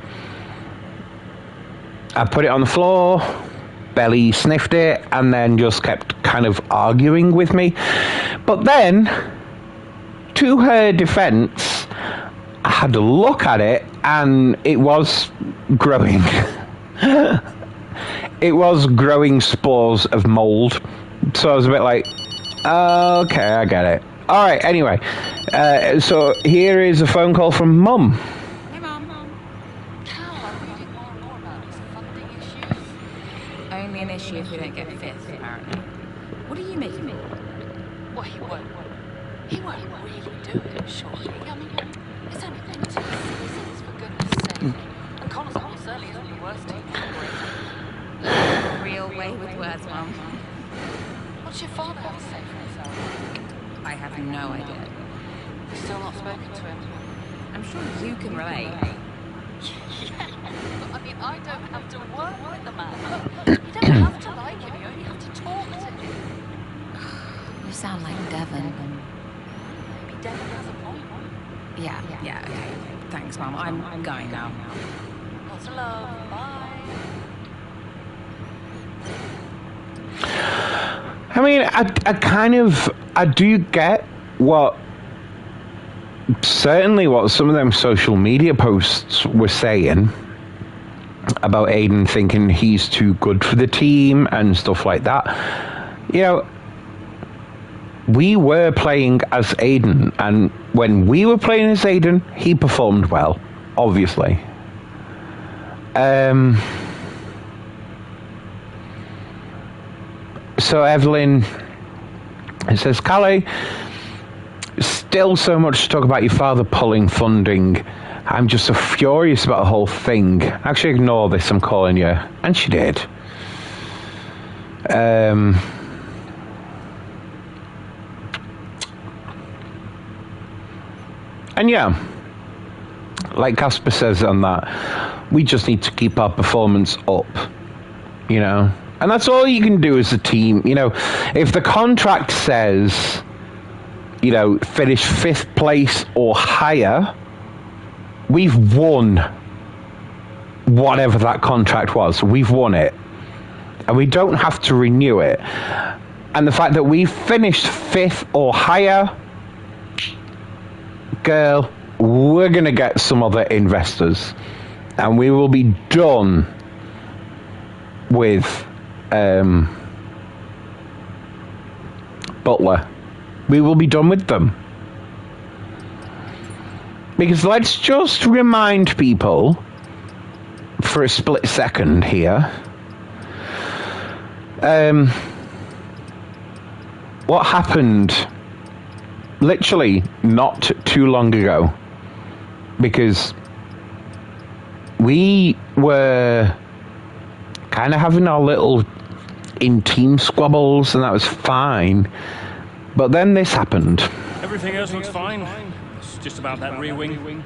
I put it on the floor, Belly sniffed it, and then just kept kind of arguing with me. But then, to her defense, I had a look at it, and it was growing. It was growing spores of mold. So I was a bit like, okay, I get it. All right, anyway. So here is a phone call from Mum. Hey, Mum. Cal, I'm reading more and more about his funding issues. Only an issue if we don't get fifth, apparently. What are you making me? Well, he won't really do it, surely. I mean, it's only been 2 seasons, for goodness sake. And Connor's almost certainly isn't the worst team in the grid. Real way with words, Mum. What's your father have to say for himself? I have no idea. You've still not spoken to him? I'm sure you can relate. Yeah, but I mean, I don't have to work with the man. You don't have to like him, you only have to talk to him. You sound like Devon. Maybe Devon has a point. Yeah, okay. Thanks, Mum. I'm going now. Lots of love, bye. I mean, I do get certainly what some of them social media posts were saying about Aiden thinking he's too good for the team and stuff like that. You know, we were playing as Aiden, and when we were playing as Aiden, he performed well, obviously. So Evelyn says, Callie, still so much to talk about your father pulling funding. I'm just so furious about the whole thing. Actually, ignore this, I'm calling you. And she did. And yeah, like Casper says on that, we just need to keep our performance up, you know. And that's all you can do as a team. You know, if the contract says, you know, finish 5th place or higher, we've won whatever that contract was. We've won it. And we don't have to renew it. And the fact that we finished 5th or higher, girl, we're going to get some other investors. And we will be done with Butler. We will be done with them. Because let's just remind people for a split second here. What happened literally not too long ago? Because we were kind of having our little in-team squabbles, and that was fine. But then this happened. Everything else looks fine. It's just about that rear wing.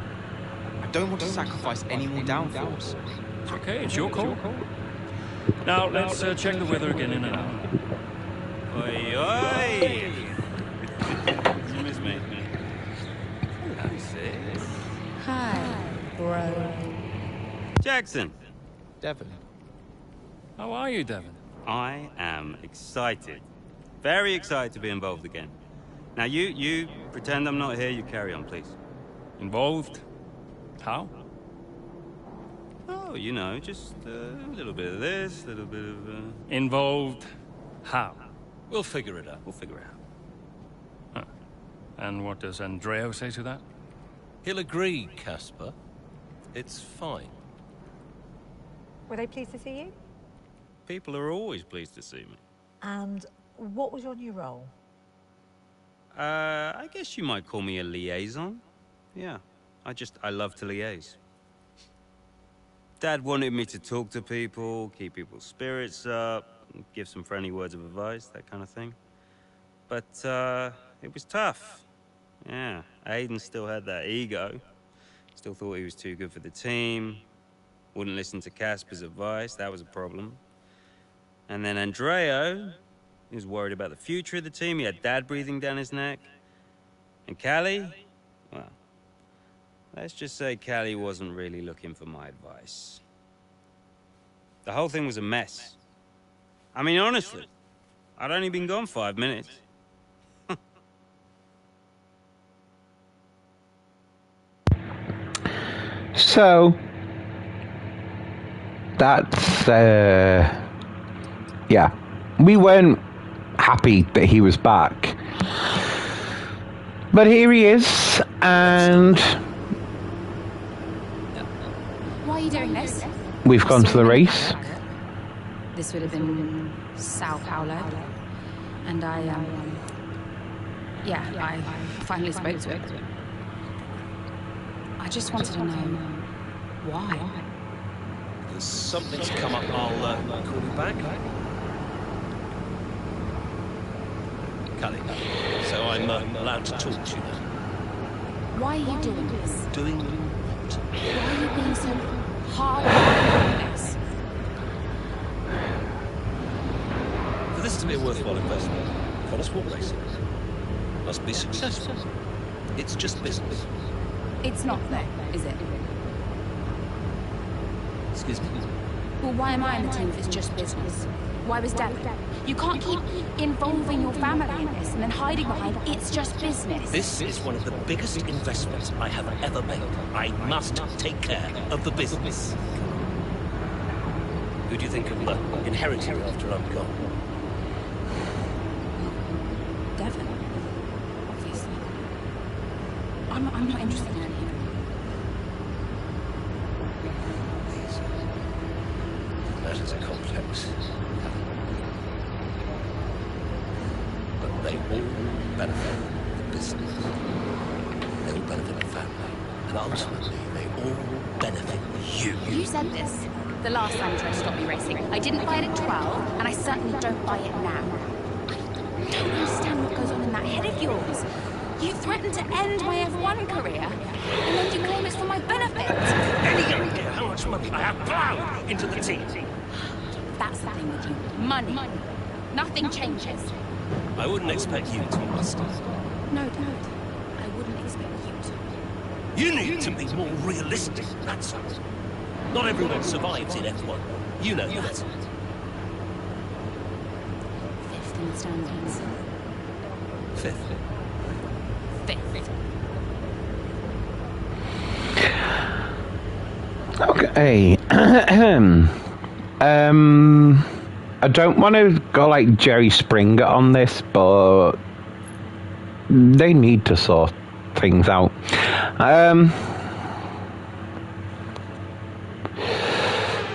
I don't want to sacrifice any more downforce. It's okay, it's your call. Now, let's check the weather again in an hour. Oi, oi! You miss me? Hello, sis. Hi, bro. Jackson. Devon. How are you, Devon? I am excited. Very excited to be involved again. Now, you pretend I'm not here, you carry on, please. Involved? How? Oh, you know, just a little bit of this, a little bit of... Involved? How? We'll figure it out. We'll figure it out. Huh. And what does Andreo say to that? He'll agree, Casper. It's fine. Were they pleased to see you? People are always pleased to see me. And What was your new role? I guess you might call me a liaison. Yeah, I love to liaise. Dad wanted me to talk to people, keep people's spirits up, give some friendly words of advice, that kind of thing. But, it was tough. Yeah, Aiden still had that ego. Still thought he was too good for the team. Wouldn't listen to Casper's advice, that was a problem. And then Andreo, he was worried about the future of the team. He had Dad breathing down his neck. And Callie, well, let's just say Callie wasn't really looking for my advice. The whole thing was a mess. I mean, honestly, I'd only been gone 5 minutes. So, that's, yeah. We weren't happy that he was back. But here he is, and... Why are you doing this? We've gone to the race. This would have been Sao Paulo. And I finally spoke to him. I just wanted to know why. There's something's come up. I'll call you back. Callie, so I'm allowed to talk to you now. Why are you doing this? Doing what? Why are you being so hard on this? For this to be a worthwhile investment, Colossport Racing must be successful. It's just business. It's not, though, is it? Excuse me? Well, why am I on the team if it's just business? Why was Dad? You can't keep involving your family in this and then hiding behind it's just business. This is one of the biggest investments I have ever made. I must take care of the business. Who do you think will inherit it after I'm gone? Devon, obviously. I'm not interested in any of it. Matters are complex. But they all benefit the business. They all benefit the family. And ultimately, they all benefit you. You said this the last time you tried to stop me racing. I didn't buy it at 12, and I certainly don't buy it now. I don't understand what goes on in that head of yours. You threatened to end my F1 career, and then you claim it's for my benefit. Any idea how much money I have plowed into the team? That's the thing with you. Money. Nothing changes. I wouldn't expect you to, Master. No, Dad. I wouldn't expect you to. You need to be more realistic, that's all. Not everyone survives in F1. You know that. Fifth in the standings. Fifth. Fifth. Okay. I don't want to go like Jerry Springer on this, but they need to sort things out.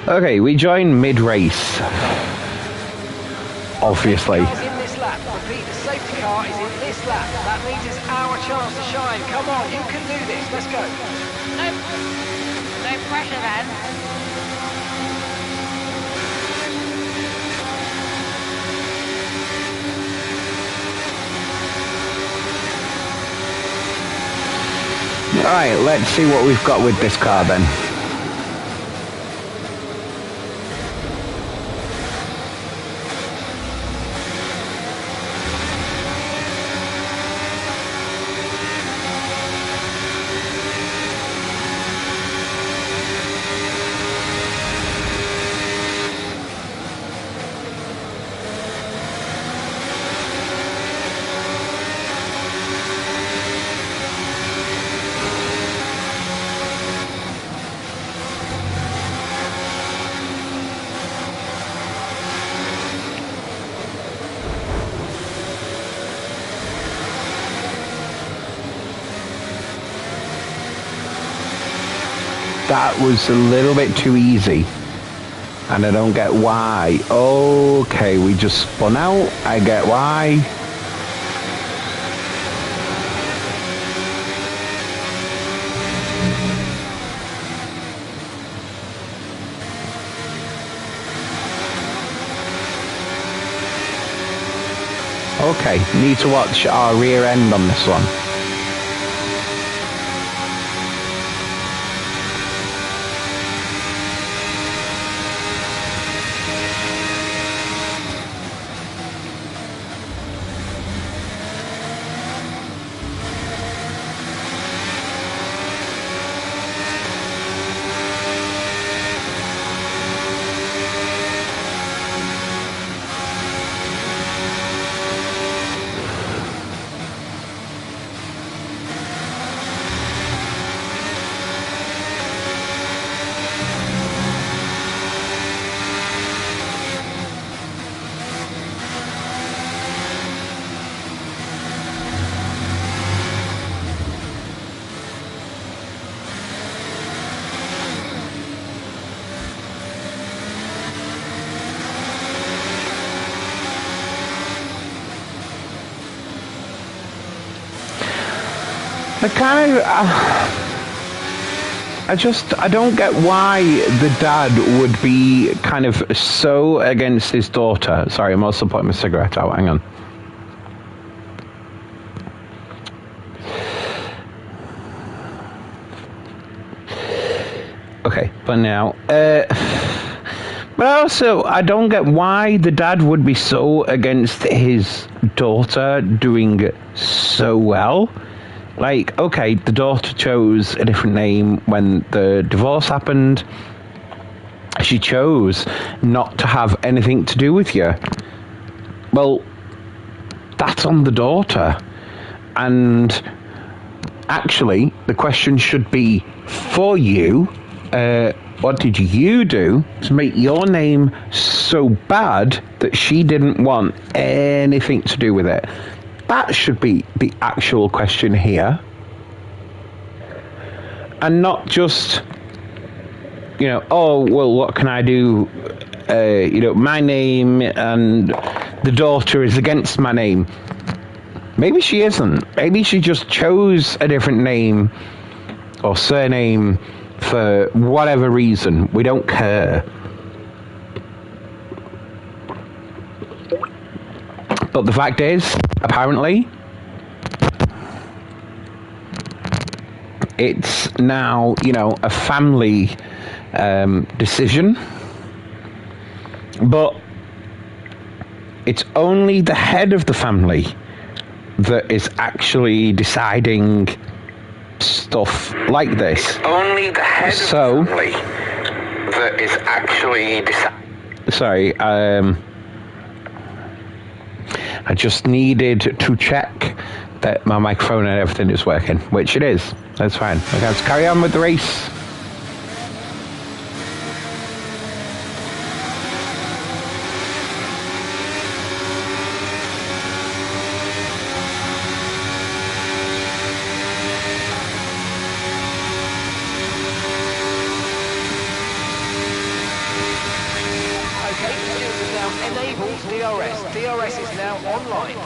Okay, we join mid-race. Obviously. Car's in this lap. Repeat, the safety car is in this lap. That means it's our chance to shine. Come on, you can do this. Let's go. No pressure then. Alright, let's see what we've got with this car then. That was a little bit too easy. And I don't get why. Okay, we just spun out. I get why. Okay, need to watch our rear end on this one. I don't get why the dad would be kind of so against his daughter. Sorry, I'm also putting my cigarette out. Hang on. Okay, but now, but also, I don't get why the dad would be so against his daughter doing so well. Like, okay, the daughter chose a different name when the divorce happened. She chose not to have anything to do with you. Well, that's on the daughter. And actually, the question should be for you, what did you do to make your name so bad that she didn't want anything to do with it? That should be the actual question here. And not just, you know, oh, well, what can I do? You know, my name and the daughter is against my name. Maybe she isn't. Maybe she just chose a different name or surname for whatever reason. We don't care. But the fact is, apparently, it's now, you know, a family decision. But it's only the head of the family that is actually deciding stuff like this. Only the head of the family that is actually deciding. Sorry, I just needed to check that my microphone and everything is working, which it is. That's fine. Okay, let's carry on with the race. Okay, Steels has now enabled DRS. DRS is now online.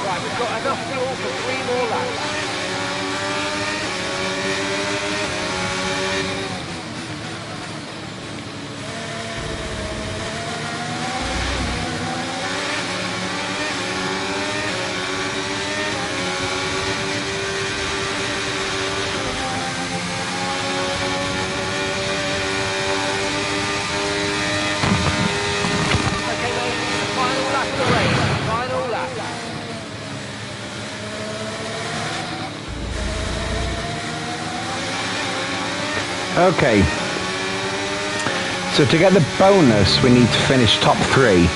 Right, we've got enough fuel for 3 more laps. Okay, mate, final lap of the race. Final lap. Okay. So to get the bonus, we need to finish top 3,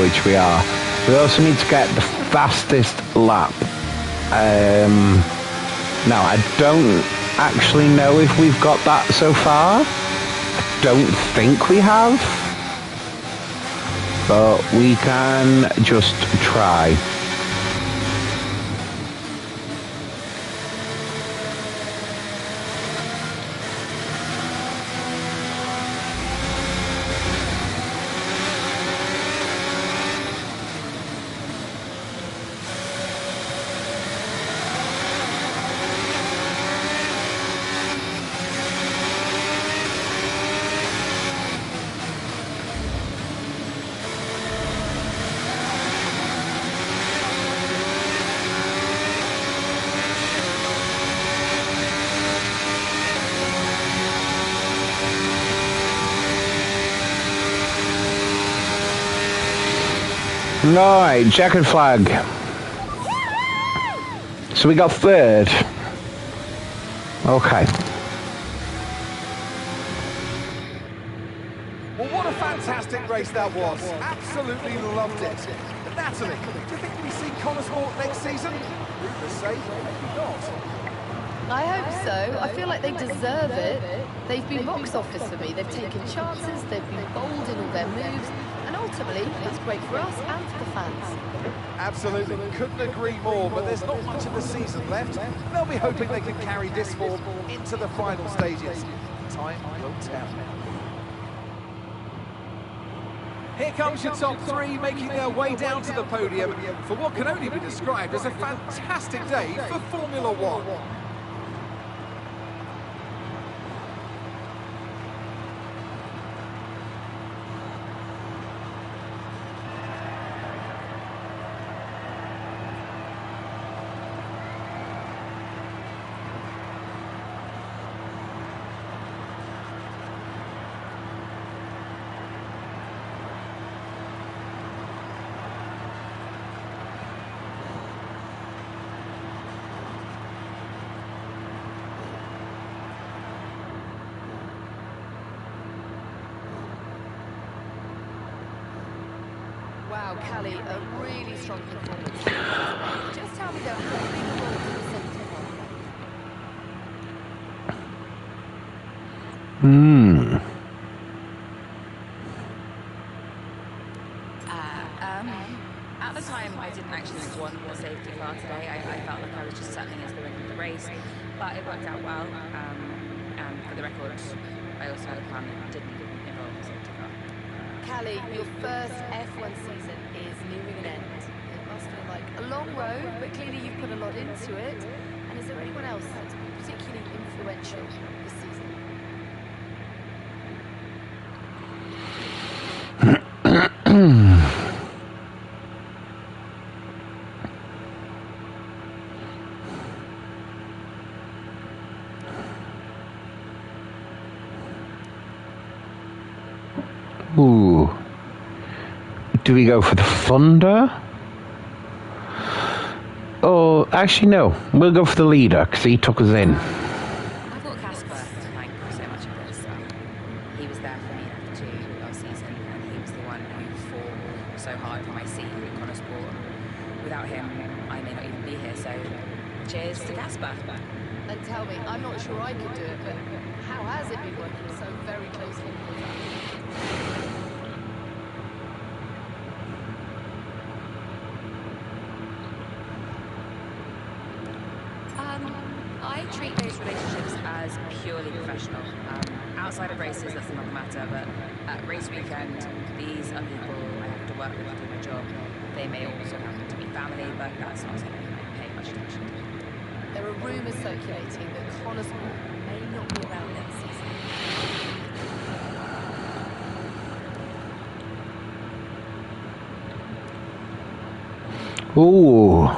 which we are. We also need to get the fastest lap. Now, I don't actually know if we've got that so far. I don't think we have. But we can just try. Right, checkered flag. So we got 3rd. Okay. Well, what a fantastic race that was. Absolutely loved it. But Natalie, do you think we see Connor Sport next season? Rumours say maybe not. I hope so. I feel like they deserve it. They've been box office for me. They've taken chances, they've been bold in all their moves, and ultimately, it's great for us and for the fans. Absolutely, couldn't agree more, but there's not much of the season left. They'll be hoping they can carry this form into the final stages. Time will tell. Here comes your top 3 making their way down to the podium for what can only be described as a fantastic day for Formula One. Wow, Callie, a really strong performance. Just tell me though, how big a role did the safety play? At the time, I didn't actually want a safety car today. I felt like I was just settling into the rhythm of the race, but it worked out well. And for the record, I also had a plan that didn't involve a safety car. Callie, your first F1 season is nearing an end. It must feel like a long road, but clearly you've put a lot into it. And is there anyone else that's been particularly influential this season? Ooh. Do we go for the Thunder? Or, actually, no. We'll go for the leader, because he took us in. I've got Casper to thank for so much of this. He was there for me in F2 last season, and he was the one who fought so hard for my seat in Connosport. Without him, I may not even be here, so cheers to Casper. And tell me, I'm not sure I could do it, but how has it been working so very closely with you? I treat those relationships as purely professional. Outside of races, that's another matter, but at race weekend, these are people I have to work with to do my job. They may also happen to be family, but that's not something I pay much attention to. There are rumours circulating that Connosport may not be around next season. Ooh.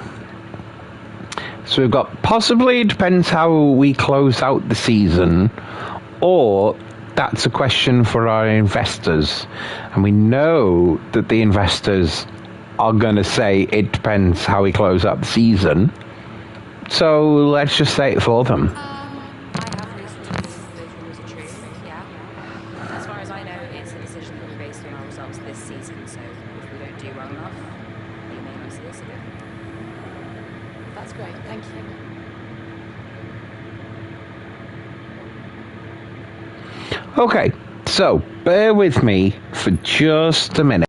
So we've got possibly, it depends how we close out the season, or that's a question for our investors. And we know that the investors are going to say it depends how we close out the season. So let's just say it for them. I have reason to believe those rumours are true, yeah. As far as I know, it's a decision that will be based on our results this season, so if we don't do well enough, you may not see us again. That's great, thank you. Okay, so bear with me for just a minute.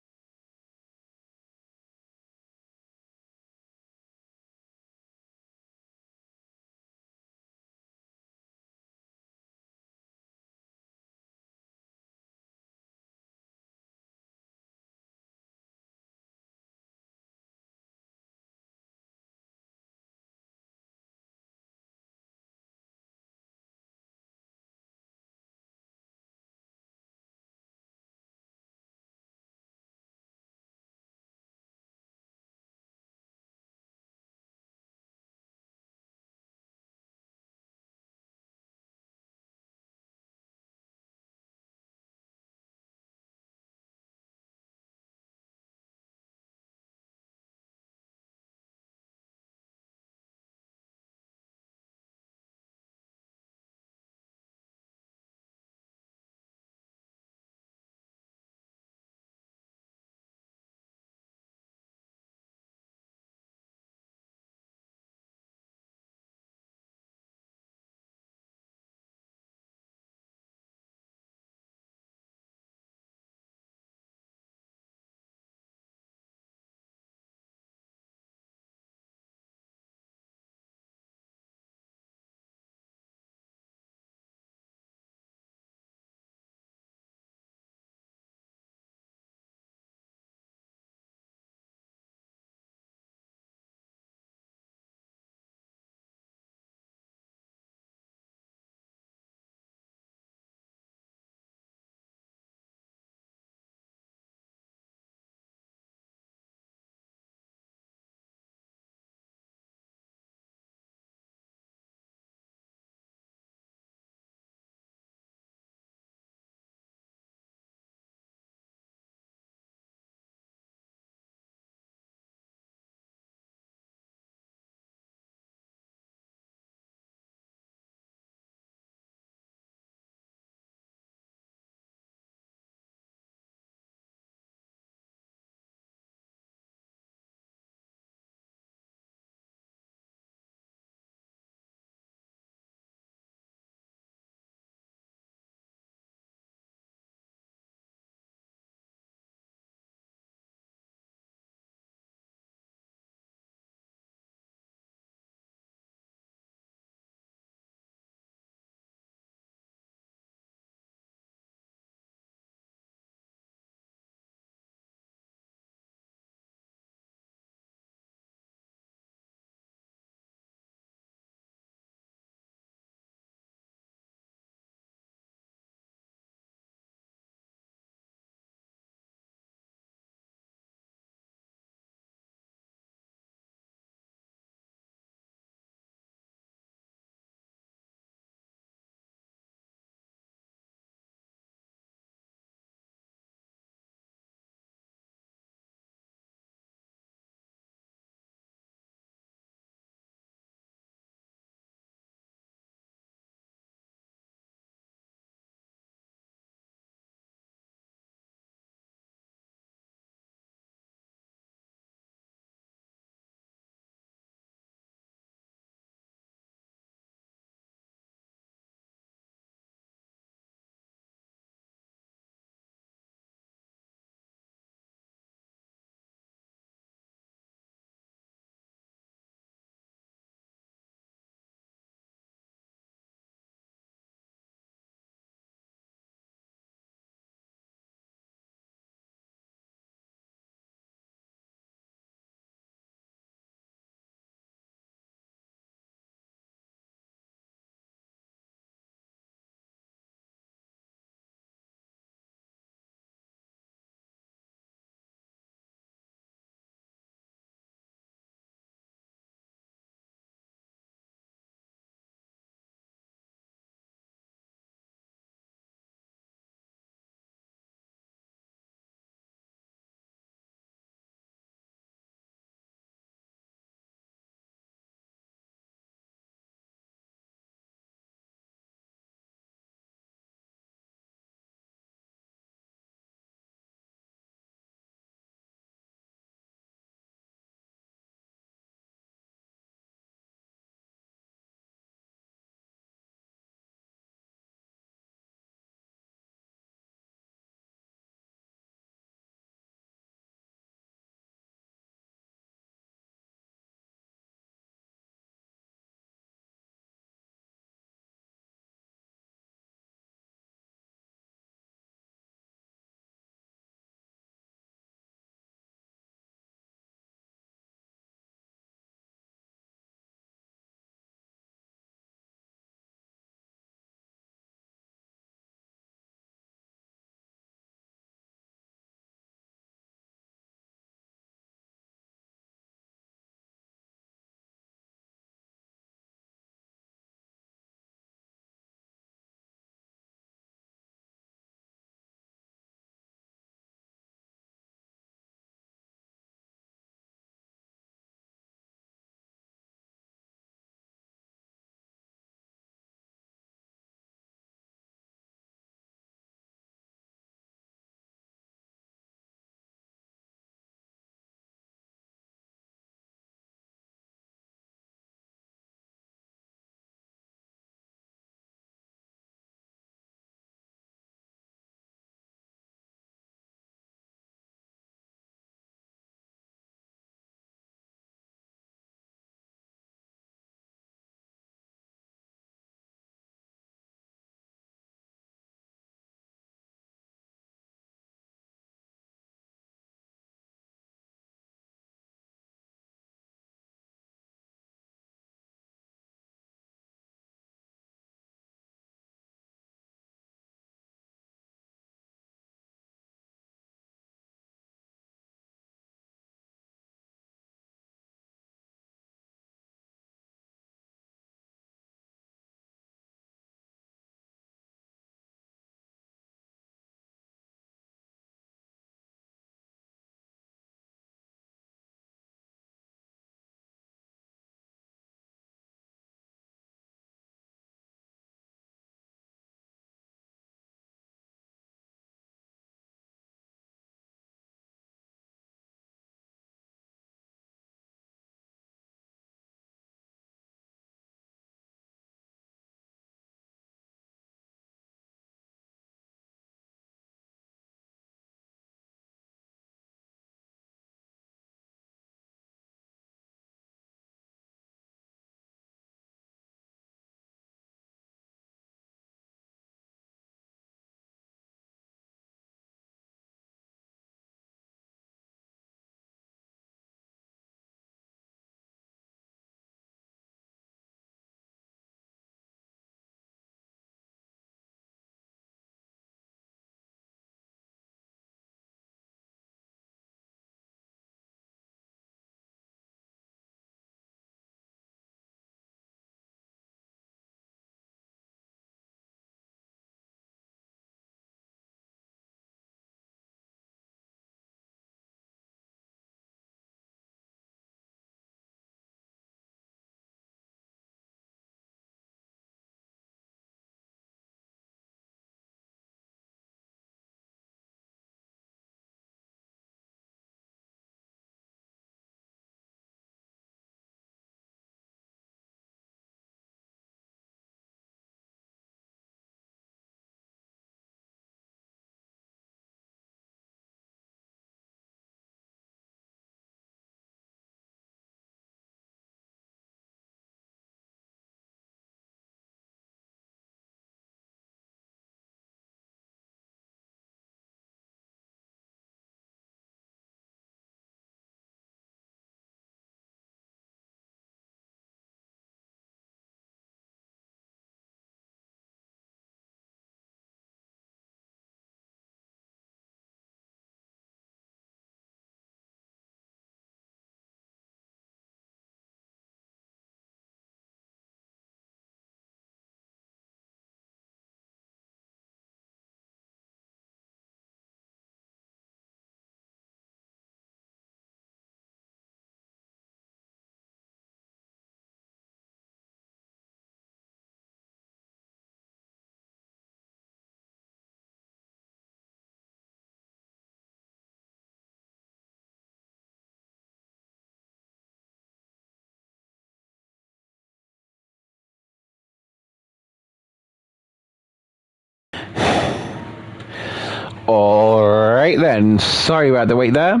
Alright then, sorry about the wait there.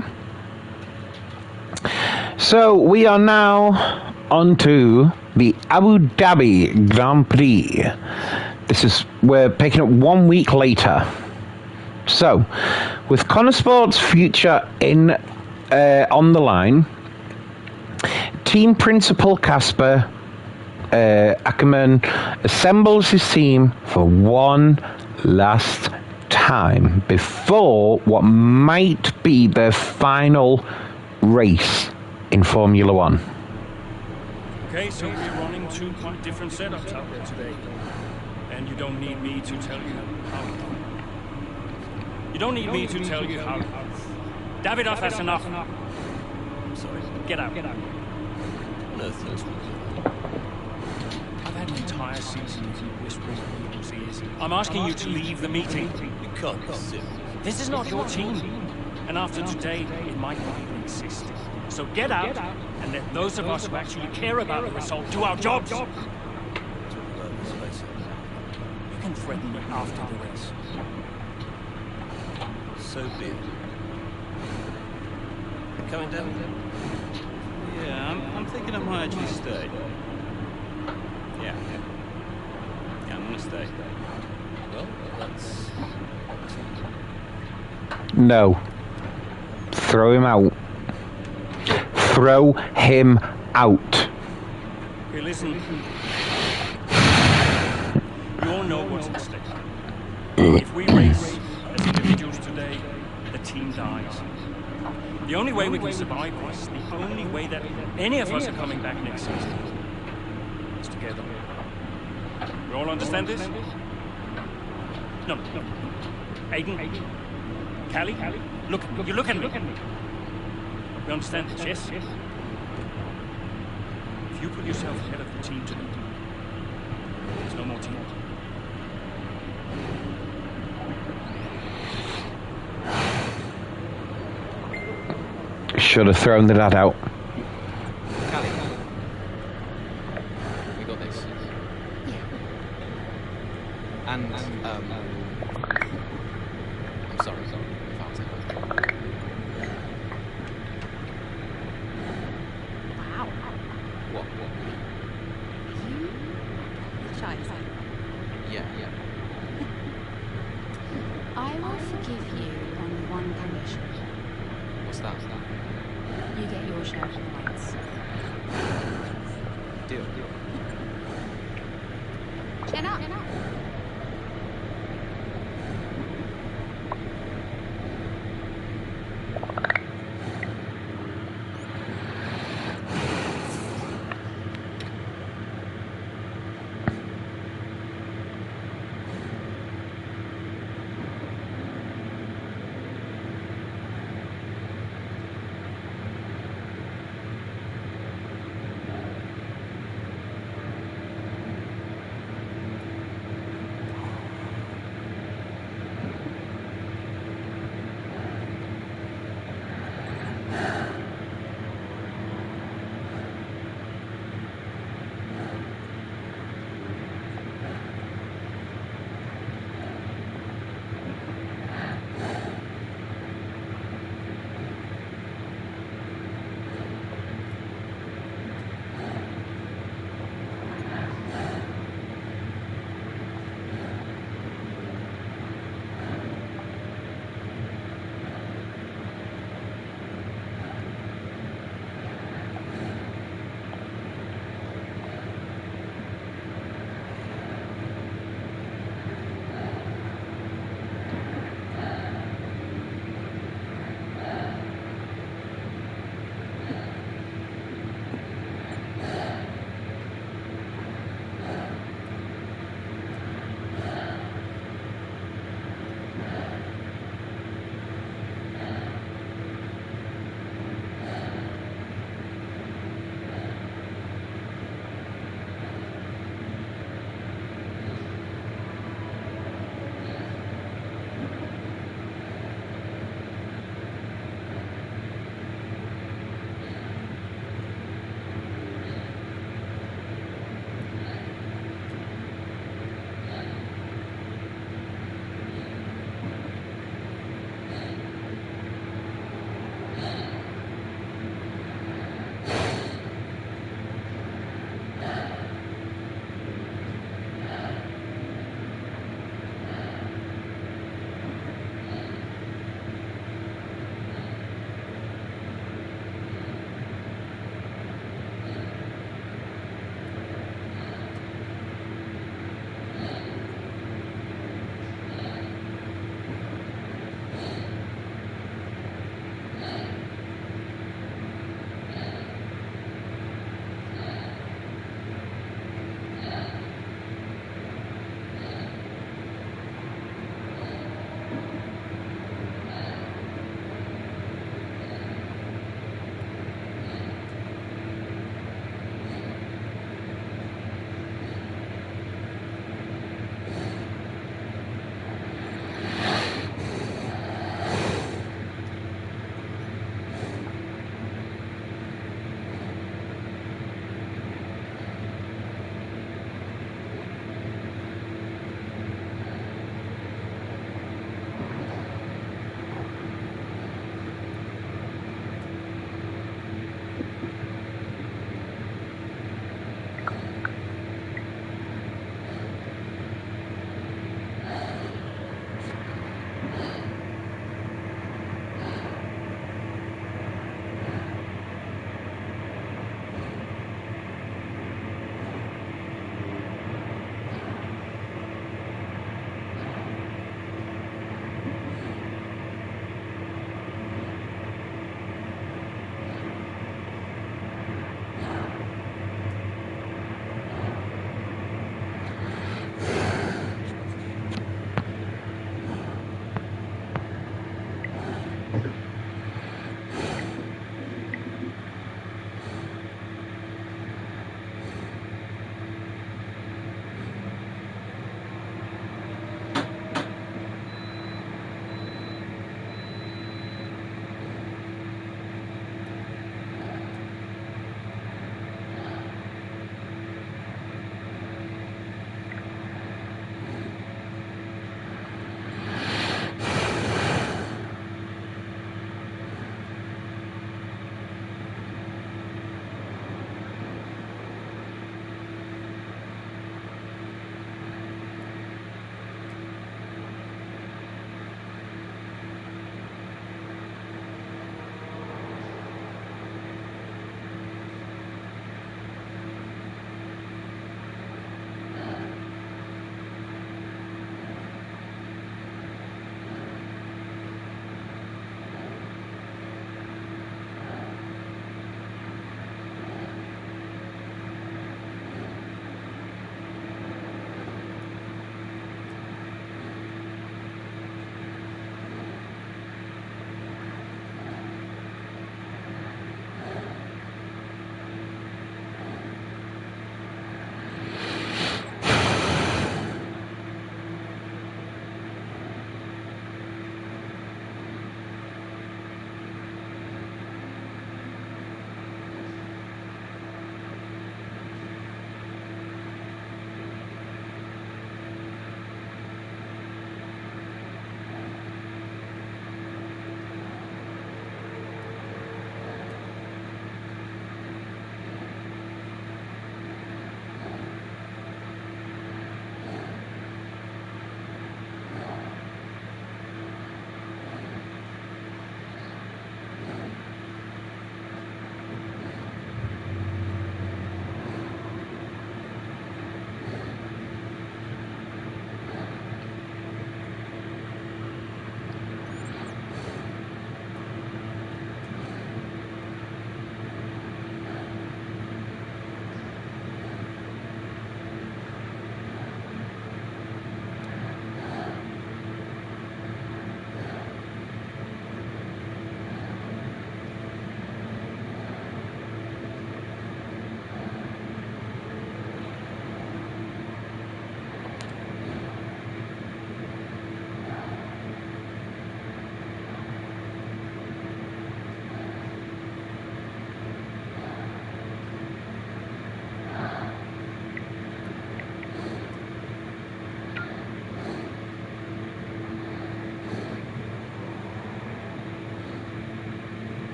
So we are now on to the Abu Dhabi Grand Prix. We're picking up 1 week later. So, with Connor Sport's future on the line, team principal Casper Ackerman assembles his team for one last time before what might be their final race in Formula One. Okay, so we're running 2 quite different setups out there today. And you don't need me to tell you how. You don't need me to tell you how. Davidoff, that's enough. Sorry. Get out. No thanks. I've had an entire season of you whispering in people's ears. I'm asking you to leave the meeting. You can't be serious. This is not your team. And after today, it might not even exist. So get out and let those of us who actually care about the result do our jobs. You can threaten me after the race. So be it. Coming down? Yeah, I'm thinking I might actually stay. Yeah, I'm gonna stay. Well, that's... No. Throw him out. Throw him out. Okay, listen. You all know what's at stake. If we race as individuals today, the team dies. The only way we can survive this, the only way that any of us are coming back next season, is together. We all understand this? No. Aiden? Callie? Look, you look at me. We understand this, yes? If you put yourself ahead of the team today, there's no more team. Should have thrown the dad out. Callie, we got this. And, I'm sorry, if I was ever. Wow. What? You apologize. Yeah. I will forgive you on one condition. What's that? You get your share of the points. Deal. Chin up.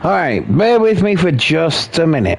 Alright, bear with me for just a minute.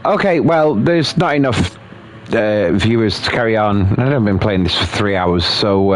Okay, well, there's not enough viewers to carry on. I've been playing this for 3 hours, so